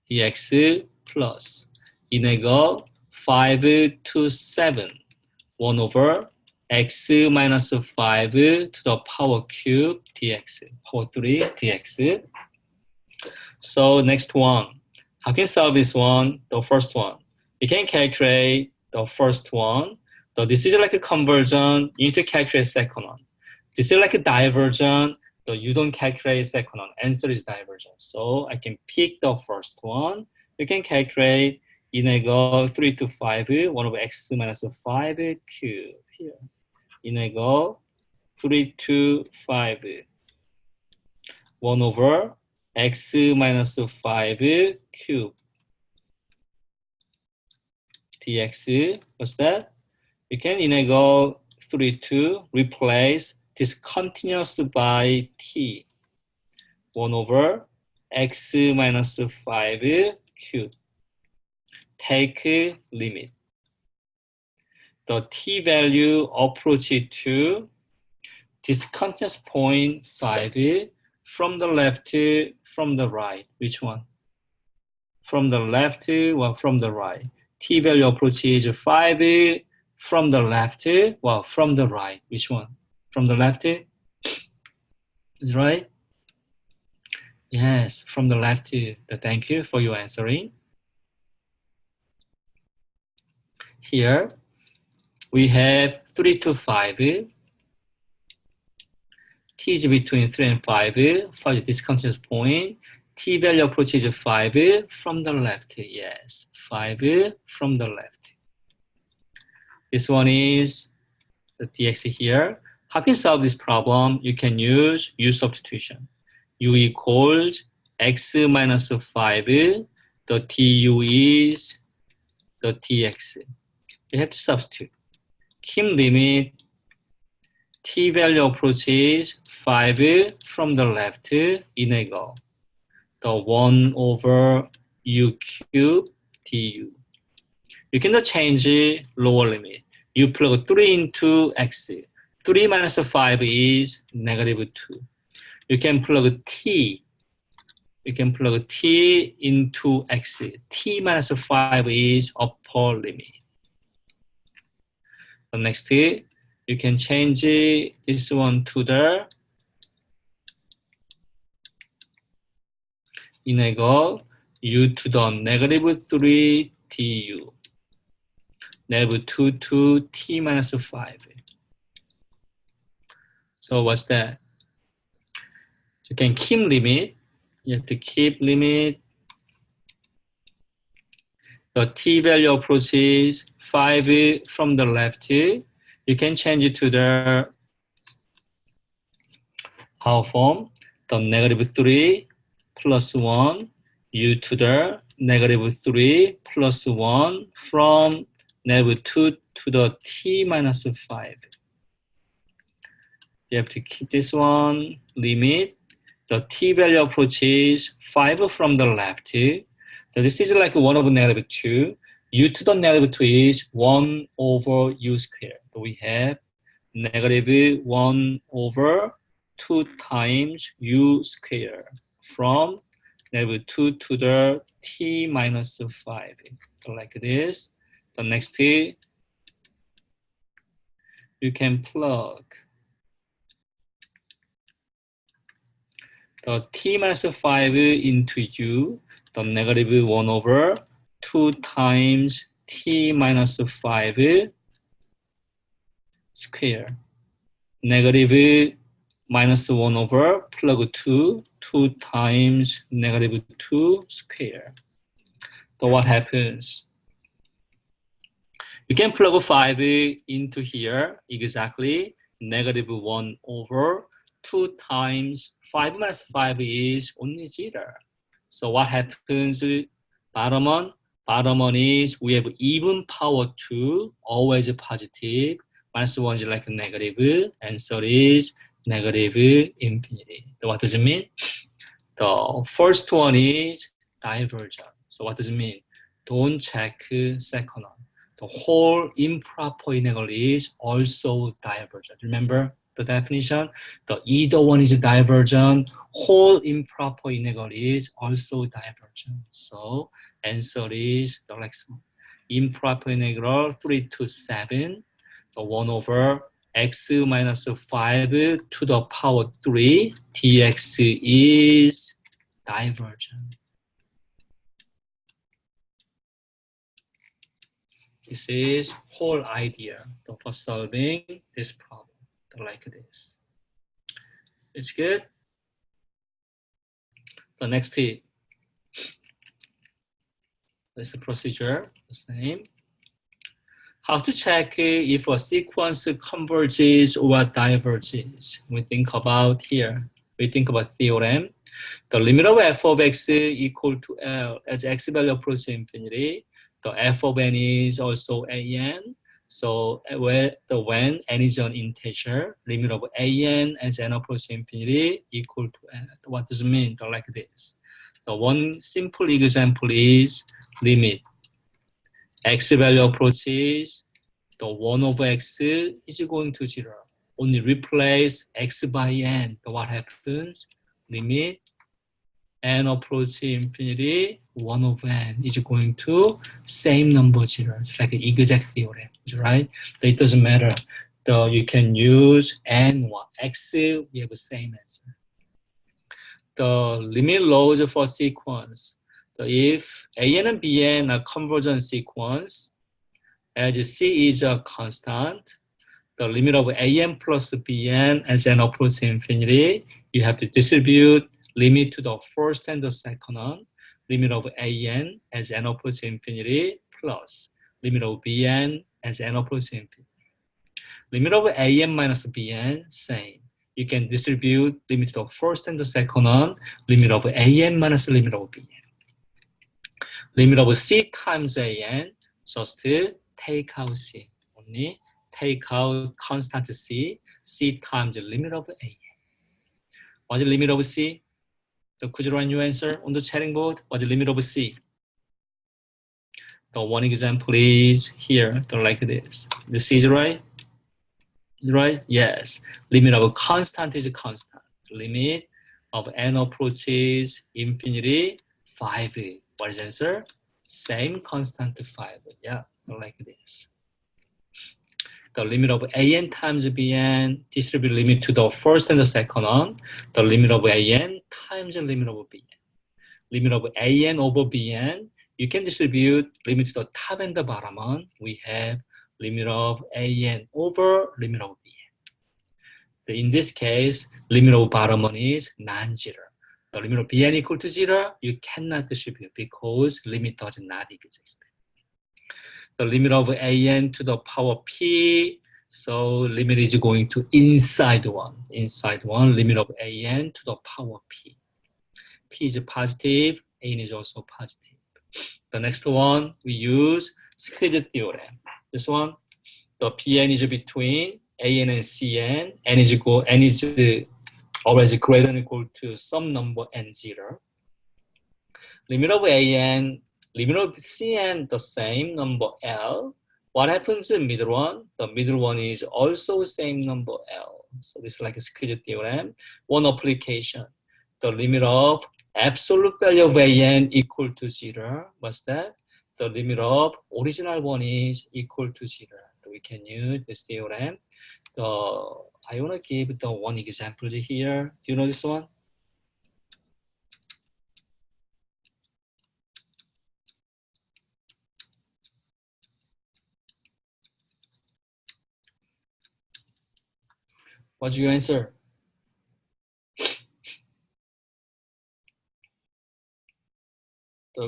dx plus integral 5 to 7, 1 over x minus 5 to the power cube dx, power 3 dx. So next one, how can you solve this one? The first one, you can calculate the first one. So this is like a conversion, you need to calculate second one. This is like a diversion, so you don't calculate second one. Answer is diversion. So I can pick the first one. You can calculate integral 3 to 5, 1 over x minus 5 cube here. Integral 3 to 5, 1 over x minus 5 cube dx. What's that? You can integral 3 to replace discontinuous by t. 1 over x minus 5 cube. Take limit. The t value approaches to discontinuous point 5 from the left, from the right. Which one? From the left or from the right? T value approaches 5 from the left, well, from the right. Which one? From the left? Is right? Yes, from the left. Thank you for your answering. Here, we have 3 to 5. T is between 3 and 5. 5 is discontinuous point. T value approaches 5 from the left. Yes, 5 from the left. This one is the dx here. How can you solve this problem? You can use U substitution. U equals x minus 5. The tu is the dx. You have to substitute. Keep limit. T value approaches 5 from the left, integral. The 1 over u cube du. You cannot change lower limit. You plug 3 into x. 3 minus 5 is negative 2. You can plug t. You can plug t into x. T minus 5 is upper limit. The next, you you can change this one to the integral u to the negative 3 du, negative 2 to t minus 5. So what's that? You can keep limit. You have to keep limit. The t value approaches 5 from the left. You can change it to the how form? The negative 3 plus 1 u to the negative 3 plus 1 from negative 2 to the t minus 5. You have to keep this one, limit. The t value approaches 5 from the left. So this is like 1 over negative 2. U to the negative 2 is 1 over u squared. So we have negative 1 over 2 times u squared from negative 2 to the t minus 5. So like this. The next, you can plug the t minus 5 into u, the negative 1 over 2 times t minus 5 square. Negative minus 1 over plug 2 times negative 2 square. So what happens? You can plug 5 into here, exactly negative 1 over 2 times 5 minus 5 is only 0. So what happens? Bottom one is we have even power 2, always positive. Minus 1 is like negative. Answer is negative infinity. So what does it mean? The first one is divergent. So what does it mean? Don't check second one. The whole improper integral is also divergent. Remember the definition? The either one is divergent. Whole improper integral is also divergent. So answer is the next one. Improper integral 3 to 7. The 1 over x minus 5 to the power 3 dx is divergent. This is whole idea for solving this problem like this. It's good. The next tip. This is the procedure, the same. How to check if a sequence converges or diverges. We think about here. We think about theorem. The limit of f of x equal to L as x value approaches infinity. The f of n is also an. So when n is an integer, limit of an as n approaches infinity equal to n. What does it mean? Like this. The one simple example is limit x value approaches the 1 over x is going to 0. Only replace x by n. So what happens? Limit n approaches infinity, 1 over n is going to same number 0. It's like an exact theorem, right? So it doesn't matter. So you can use n or x, we have the same answer. The limit laws for sequence. So if an and bn are convergent sequence, as c is a constant, the limit of an plus bn as n approaches infinity, you have to distribute limit to the first and the second one, limit of an as n approaches infinity plus limit of bn as n approaches infinity. Limit of an minus bn, same. You can distribute limit to the first and the second one, limit of an minus limit of bn. Limit of c times an, just take out c. Only take out constant c times the limit of an. What's the limit of c? So could you write your answer on the chatting board? What's the limit of c? The one example is here, like this. The c is right? Right? Yes. Limit of constant is constant. Limit of n approaches infinity, 5. What is the answer? Same constant 5. Yeah, like this. the limit of an times bn, distribute limit to the first and the second one, the limit of an times the limit of bn. Limit of an over bn, you can distribute limit to the top and the bottom one. We have limit of an over limit of bn. In this case, limit of bottom one is non-zero. The limit of bn equal to 0, you cannot distribute because limit does not exist. The limit of an to the power p, so limit is going to inside one. Inside one, limit of an to the power p. P is positive, n is also positive. The next one, we use squeeze theorem. This one, the Pn is between An and Cn, n is always greater than or equal to some number n0. Limit of An, limit of Cn, the same number L. What happens in middle one? The middle one is also same number L. So this is like a squeeze theorem. One application, the limit of absolute value of An equal to 0. What's that? The limit of original one is equal to 0. So we can use this theorem. I want to give the one example here. Do you know this one? What's your answer?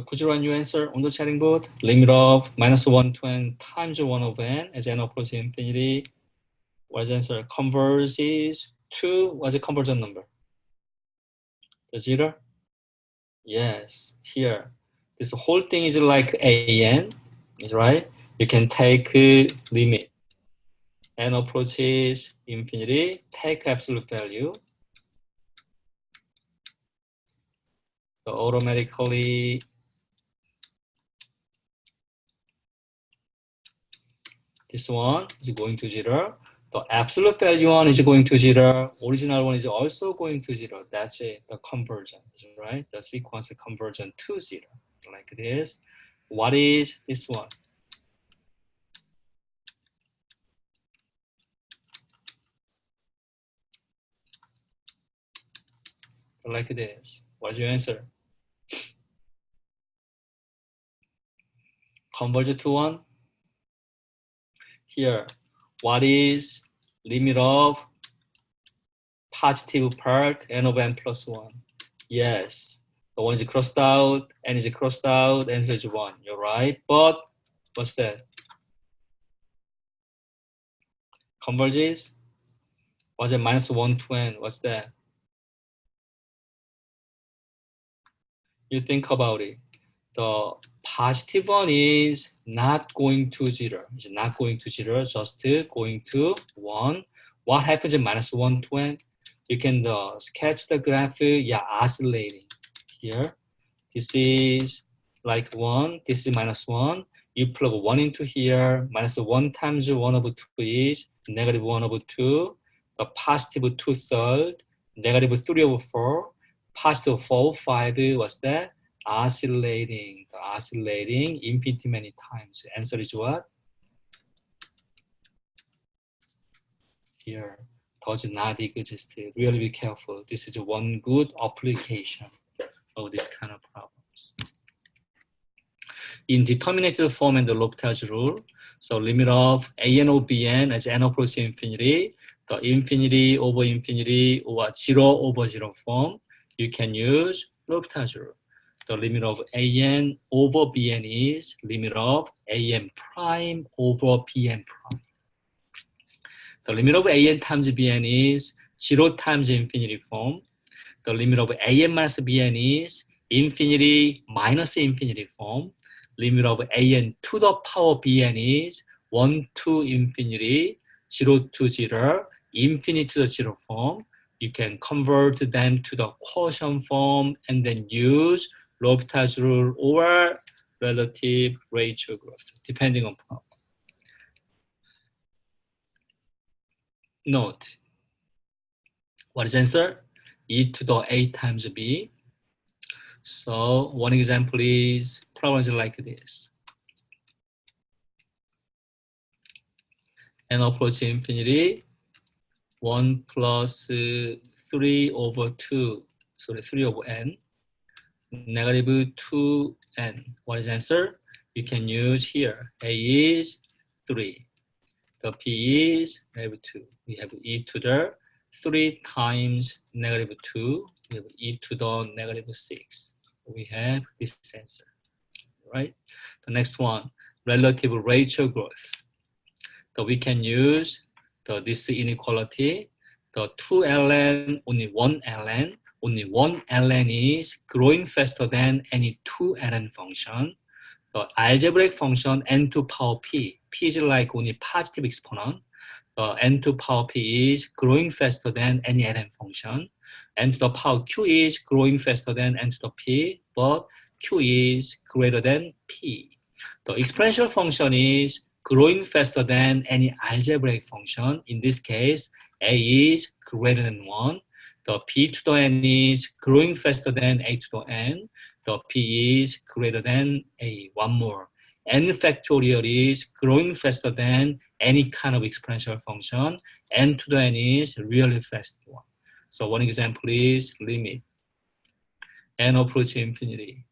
Could you run your answer on the chatting board? Limit of -1 to n times 1 over n as n approaches infinity. What is the answer? Converges to, what's the conversion number? The 0? Yes, here. This whole thing is like an, is right? You can take limit. N approaches infinity, take absolute value. So automatically, this one is going to 0. The absolute value one is going to 0. Original one is also going to 0. That's it, the conversion, right? The sequence conversion to 0, like this. What is this one? Like this. What's your answer? Converge to 1. Here, what is limit of positive part n over n plus 1? Yes, the one is crossed out, n is crossed out, answer is 1. You're right, but what's that? Converges? What's it? -1 to n? What's that? You think about it. The positive one is not going to 0. It's not going to 0, just going to 1. What happens in -1 to n? You can sketch the graph, yeah, oscillating here. This is like 1, this is -1. You plug 1 into here, -1 times 1 over 2 is -1 over 2. The positive 2/3, -3 over 4, positive 4, 5, what's that? Oscillating, the oscillating infinity many times. Answer is what? Here, does not exist. Really be careful. This is one good application of this kind of problems. Indeterminate form and the L'Hopital's rule. So limit of an over bn as n approaches infinity, the infinity over infinity or 0 over 0 form, you can use L'Hopital's rule. The limit of an over bn is limit of an prime over bn prime. The limit of an times bn is 0 times infinity form. The limit of an minus bn is infinity minus infinity form. Limit of an to the power bn is 1 to infinity, 0 to 0, infinity to the 0 form. You can convert them to the quotient form and then use L'Hopital's rule or relative ratio growth, depending on problem. Note, what is answer? E to the a times b. So one example is problems like this. n approaching infinity, 1 plus 3 over 2, sorry, 3 over n, negative 2n. What is the answer? You can use here. A is 3. The p is negative 2. We have e to the 3 times negative 2. We have e to the negative 6. We have this answer, right? The next one, relative ratio growth. So we can use this inequality. The 2 ln, only 1 ln. Only 1 ln is growing faster than any 2 ln function. The algebraic function n to power p. P is like only positive exponent. N to power p is growing faster than any ln function. N to the power q is growing faster than n to the p, but q is greater than p. The exponential function is growing faster than any algebraic function. In this case, a is greater than 1. The p to the n is growing faster than a to the n. The p is greater than a. One more. N factorial is growing faster than any kind of exponential function. N to the n is really fast one. So one example is limit n approaching infinity.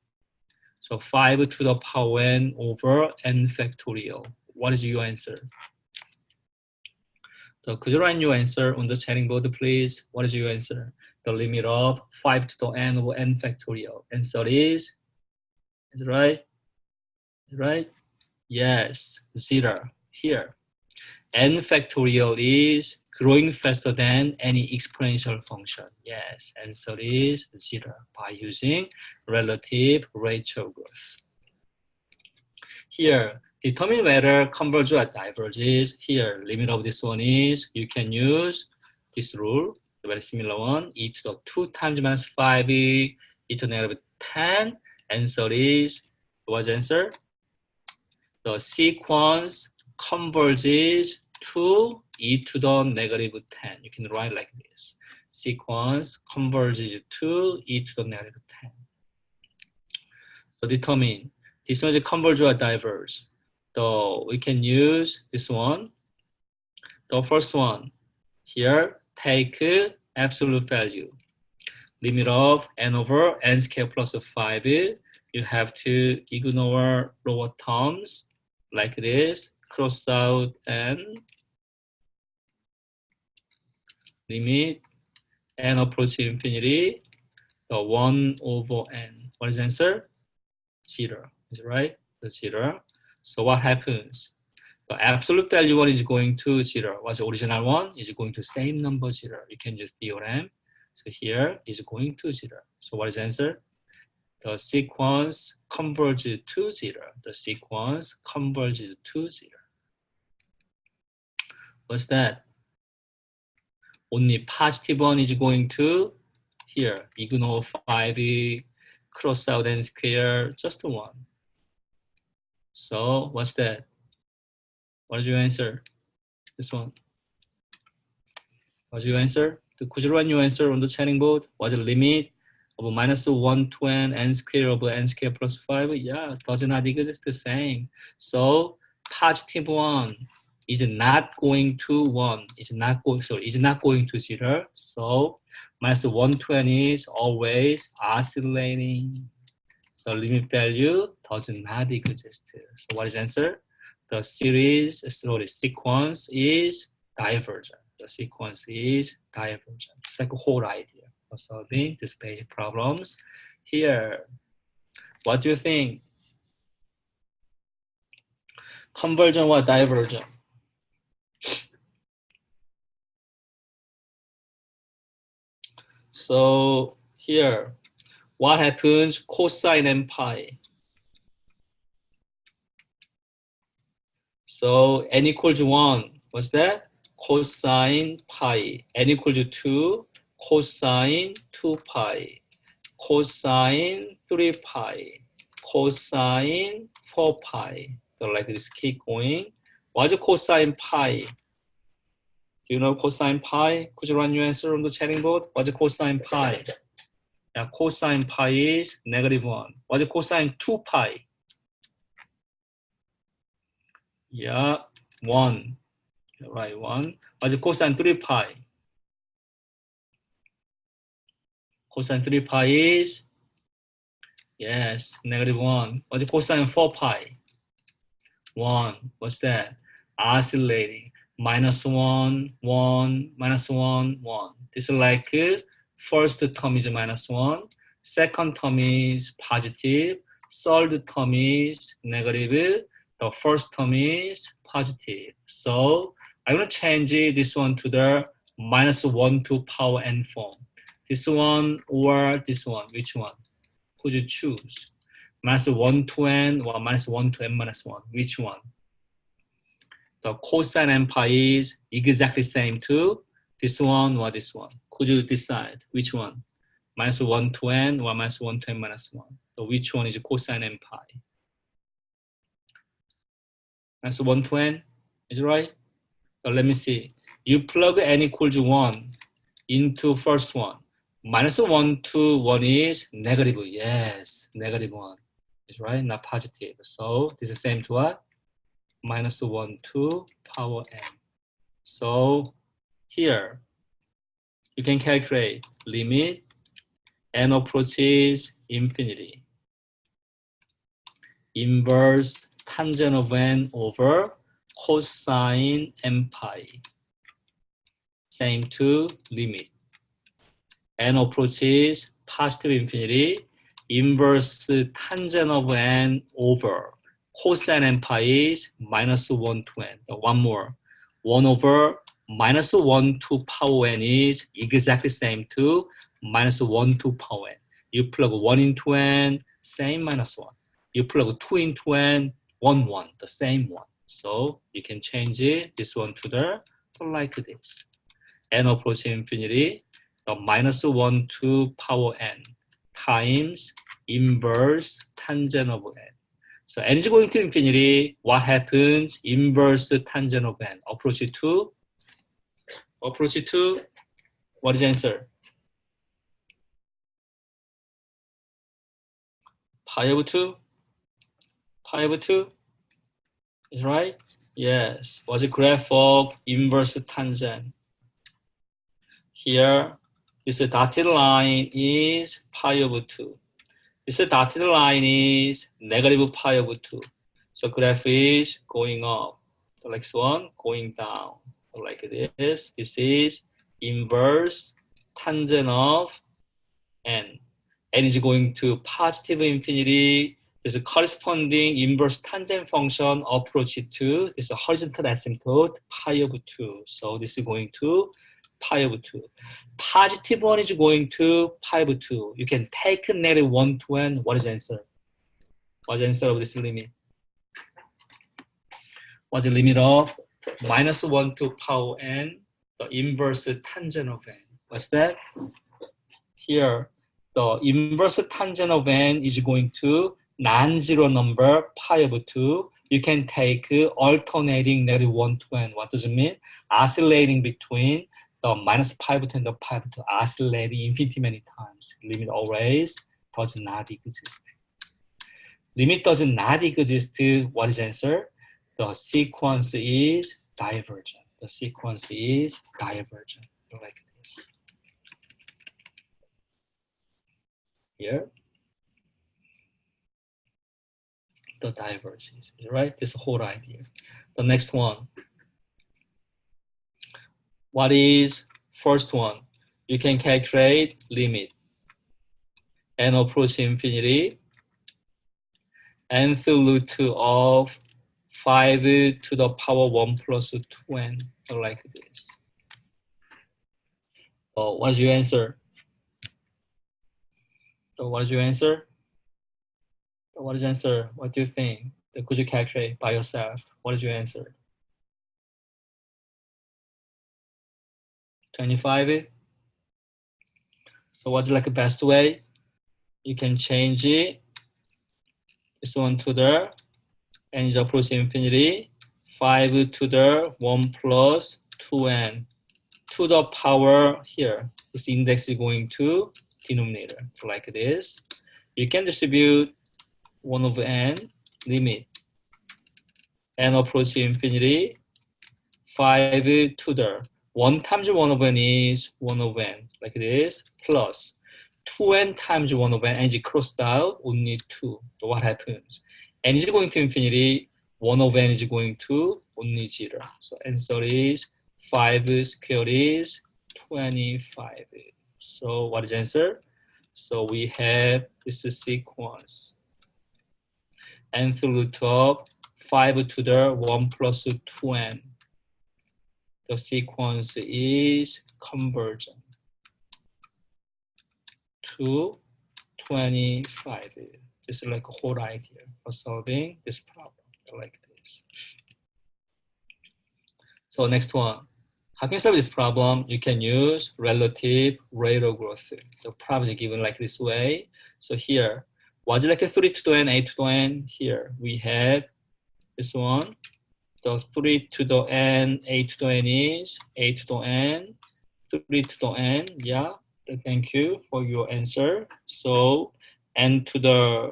So 5 to the power n over n factorial. What is your answer? So could you write your answer on the chatting board, please? What is your answer? The limit of 5 to the n over n factorial. Answer is it right? Right? Yes, 0 here. N factorial is growing faster than any exponential function. Yes, answer is 0 by using relative ratio growth. Here, determine whether converge or diverges. Here, limit of this one is, you can use this rule, a very similar one, e to the 2 times minus 5, e to the negative 10. Answer is, what's the answer? The sequence converges to e to the negative 10. You can write like this. Sequence converges to e to the negative 10. So determine, this one is converge or diverge. So we can use this one. The first one, here, take absolute value. Limit of n over n squared plus 5. You have to ignore lower terms like this, cross out n, limit n approaching infinity, the 1 over n. What is the answer? 0. Is it right? The 0. So what happens? The absolute value one is going to 0. What's the original one? Is going to same number 0. You can use theorem. So here is going to 0. So what is the answer? The sequence converges to 0. The sequence converges to 0. What's that? Only positive one is going to here. Ignore 5, cross out n square, just 1. So what's that? What is your answer? This one. What's your answer? Could you run your answer on the chatting board? What's the limit of minus 1 to n square over n square plus 5? Yeah, does not exist the same. So positive one is not going to 1. It's not going to 0. So minus 1 to n is always oscillating. So limit value does not exist. So what is the answer? The sequence is divergent. The sequence is divergent. It's like a whole idea for solving these basic problems. Here, what do you think? Convergent or divergent? So here, what happens cosine n pi? So n equals 1. What's that? Cosine pi. N equals 2. Cosine 2 pi. Cosine 3 pi. Cosine 4 pi. So like this, keep going. What's cosine pi? Do you know cosine pi? Could you run your answer on the chatting board? What's cosine pi? Yeah, cosine pi is negative 1. What's cosine 2 pi? Yeah, 1. Right, 1. What's cosine 3 pi? Cosine 3 pi is, yes, -1. What's cosine 4 pi? 1. What's that? Oscillating. -1, 1, -1, 1. This is like first term is -1, second term is positive, third term is negative, the first term is positive. So I'm going to change this one to the -1 to power n form. This one or this one, which one? Could you choose? -1 to n or -1 to n-1, which one? The cosine n pi is exactly same to this one or this one. Could you decide which one? -1 to n or -1 to n-1. So which one is cosine n pi? -1 to n, is it right? So let me see. You plug n equals 1 into first one. -1 to 1 is negative. Yes, -1. Is right, not positive. So this is same to what? -1 to power n. So here you can calculate limit n approaches infinity. Inverse tangent of n over cosine n pi. Same to limit. N approaches positive infinity. Inverse tangent of n over cosine n pi is -1 to n. One more. 1 over -1 to power n is exactly same to -1 to power n. You plug 1 into n, same -1. You plug 2 into n, 1, 1, the same one. So you can change it, this one to the like this. N approaching infinity, the -1 to power n times inverse tangent of n. So n is going to infinity, what happens? Inverse tangent of n. Approach to, what is the answer? Pi over 2? Pi over 2? Is right? Yes. What's the graph of inverse tangent? Here, this dotted line is pi over 2. This dotted line is negative pi over 2. So graph is going up. The next one going down. Like this. This is inverse tangent of n. N is going to positive infinity. There's a corresponding inverse tangent function approach to this horizontal asymptote pi over 2. So this is going to pi over 2. Positive one is going to pi over 2. You can take -1 to n. What is the answer? What's the answer of this limit? What's the limit of -1 to power n, the inverse tangent of n? What's that? Here, the inverse tangent of n is going to non-zero number pi over 2. You can take alternating -1 to n. What does it mean? Oscillating between the -pi over 2 and the pi over 2, oscillating infinity many times. Limit always does not exist. Limit does not exist. What is the answer? The sequence is divergent. The sequence is divergent. Like this. Here, the divergence, right? This whole idea. The next one. What is first one? You can calculate limit n approach infinity, nth root of 5 to the power 1 plus 2n, like this. Oh, what's your answer? So what is your answer? What is your answer? What do you think? Could you calculate by yourself? What is your answer? 25? So what's like the best way? You can change it. This one to the n is approaching infinity. 5 to the 1 plus 2n to the power here. This index is going to denominator, like this. You can distribute 1 over n, limit n approaching infinity, 5 to the 1 times 1 over n is 1 over n, like this, plus 2n times 1 over n, and is crossed out, only 2. So what happens? N is going to infinity, 1 over n is going to only 0. So answer is 5 squared is 25. So what is answer? So we have this sequence. Nth root of 5 to the 1 plus 2n. The sequence is conversion to 25. This is like a whole idea for solving this problem, like this. So next one. How can you solve this problem? You can use relative rate of growth. The problem is given like this way. So here, was it like a 3 to the n, 8 to the n? Here we have this one. The 3 to the n, 8 to the n is 8 to the n, 3 to the n. Yeah, thank you for your answer. So n to the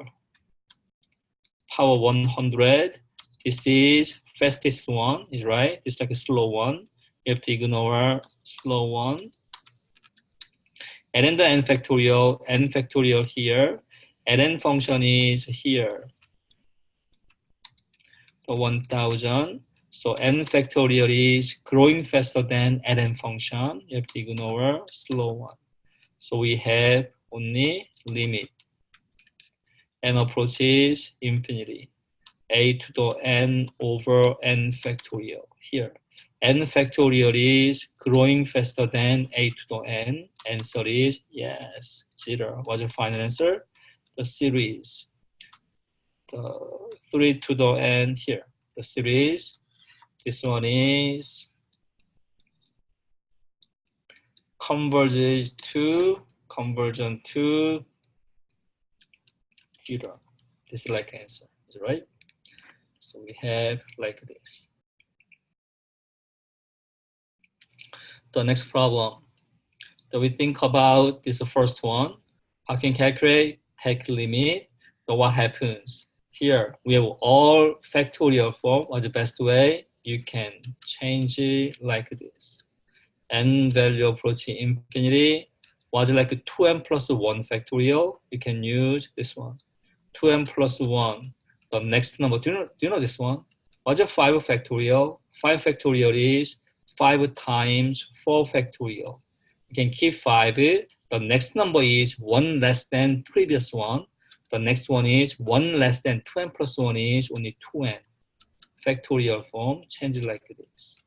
power 100. This is fastest one, is right? It's like a slow one. You have to ignore slow one. And then the n factorial here. And n function is here. So 1000. So n factorial is growing faster than n function. You have to ignore slow one. So we have only limit. N approaches infinity. A to the n over n factorial here. N factorial is growing faster than a to the n. Answer is yes, 0. What's your final answer? The series. The 3 to the n here. The series. This one is conversion to 0. This is like answer, right? So we have like this. The next problem. So we think about this first one. How can calculate, take limit? So what happens? Here we have all factorial form. What's the best way? You can change it like this. N value approaching infinity. Was like 2n plus 1 factorial? You can use this one. 2n plus 1. The next number, do you know this one? What's 5 factorial? 5 factorial is 5 times 4 factorial. You can keep 5. The next number is 1 less than previous one. The next one is 1 less than 2n plus 1 is only 2n. Factorial form, change it like this.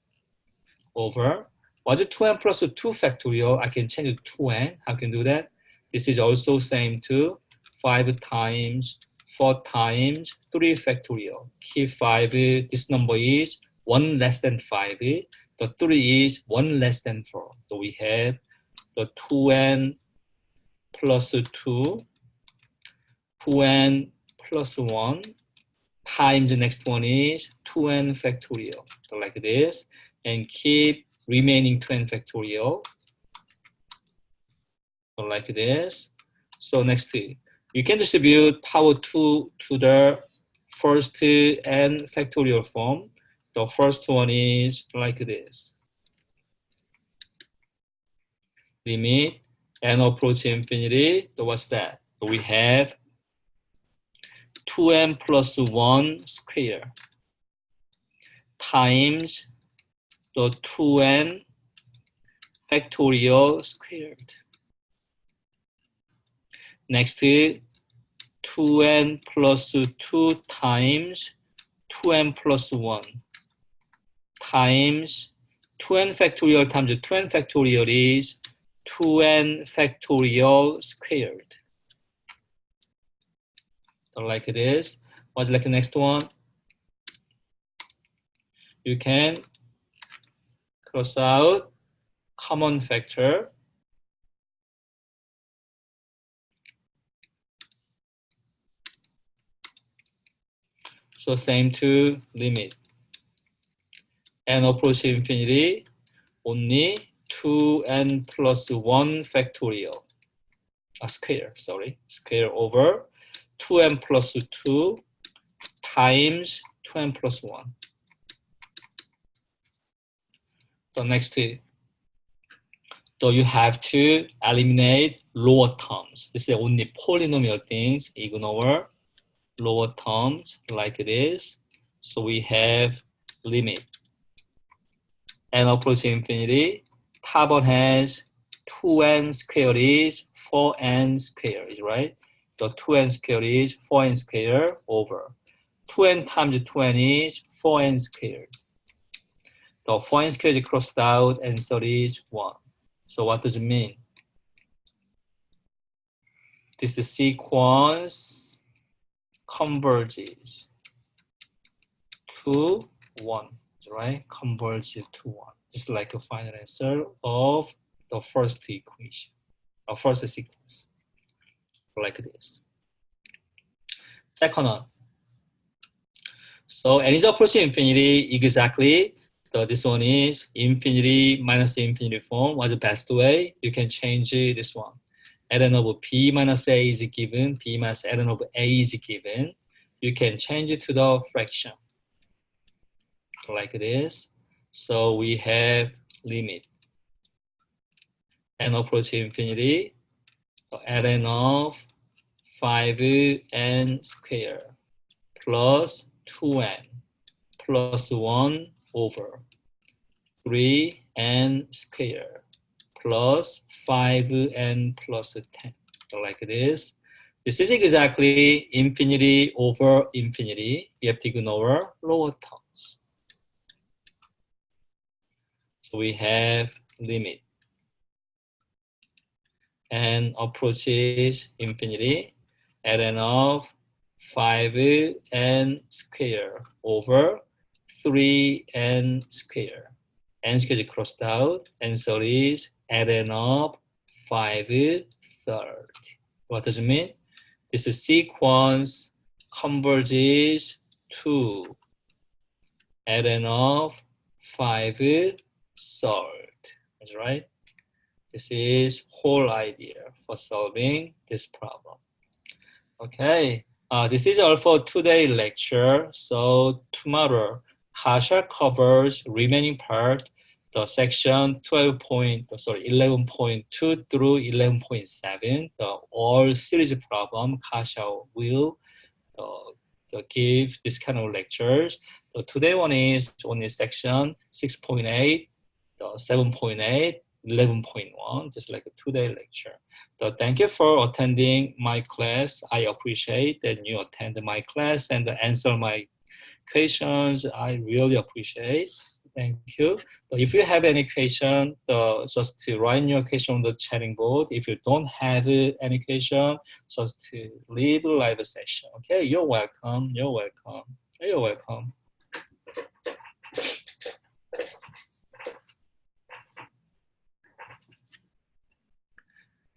Over. Was 2n plus 2 factorial? I can change it to 2n. How can I do that? This is also same to 5 times 4 times 3 factorial. Keep 5. This number is 1 less than 5. The 3 is 1 less than 4. So we have the 2n plus 2, 2n plus 1 times the next one is 2n factorial. So like this. And keep remaining 2n factorial. So like this. So next, you can distribute power 2 to the first n factorial form. The first one is like this. Limit n approach infinity. So what's that? So we have 2n plus 1 square times the 2n factorial squared. Next, 2n plus 2 times 2n plus 1 times 2n factorial times 2n factorial is 2n factorial squared. So like this. What's like the next one? You can cross out common factor. So same to limit. N approach infinity, only 2n plus 1 factorial. Square over 2n plus 2 times 2n plus 1. The next, so you have to eliminate lower terms. This is only polynomial things. Ignore lower terms like this. So we have limit n approaching infinity. Top one has 2n squared is 4n squared, right? The 2n squared is 4n squared over 2n times 2n is 4n squared. The 4n squared is crossed out, answer is 1. So what does it mean? This sequence converges to 1, right? Converges to 1. Just like a final answer of the first equation, or first sequence, like this. Second one. So n is approaching infinity exactly. So this one is infinity minus infinity form. What's the best way? You can change this one. Ln of b minus a is given, b minus ln of a is given. You can change it to the fraction, like this. So we have limit n approaching infinity, so ln of 5n squared plus 2n plus 1 over 3n squared plus 5n plus 10, so like this. This is exactly infinity over infinity. We have to ignore lower terms. So we have limit n approaches infinity, ln of 5n squared over 3n squared. N squared is crossed out. Answer is ln of 5/3. What does it mean? This sequence converges to ln of 5/3. That's right. This is whole idea for solving this problem. Okay, this is all for today's lecture. So tomorrow, Kasha covers remaining part, the section 11.2 through 11.7, the all series problem. Kasha will give this kind of lectures. So today one is only section 6.8, 7.8, 11.1, just like a two-day lecture. So thank you for attending my class. I appreciate that you attend my class and answer my questions. I really appreciate. Thank you. So if you have any question, just to write your question on the chatting board. If you don't have any question, just to leave live session. Okay, you're welcome. You're welcome. You're welcome.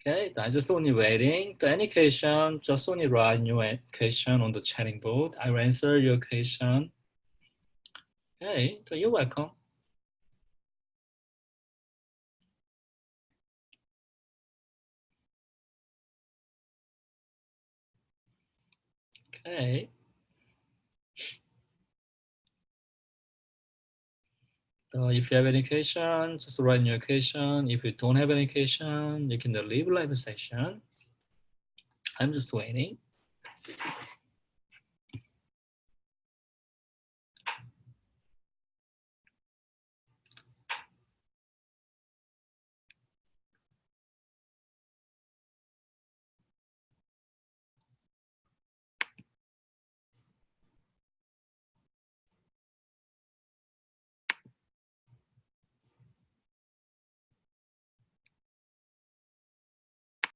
Okay, I'm just only waiting. The any question, just only write your question on the chatting board. I will answer your question. Okay, so you're welcome. Okay. So if you have any question, just write your question. If you don't have any question, you can leave live session. I'm just waiting.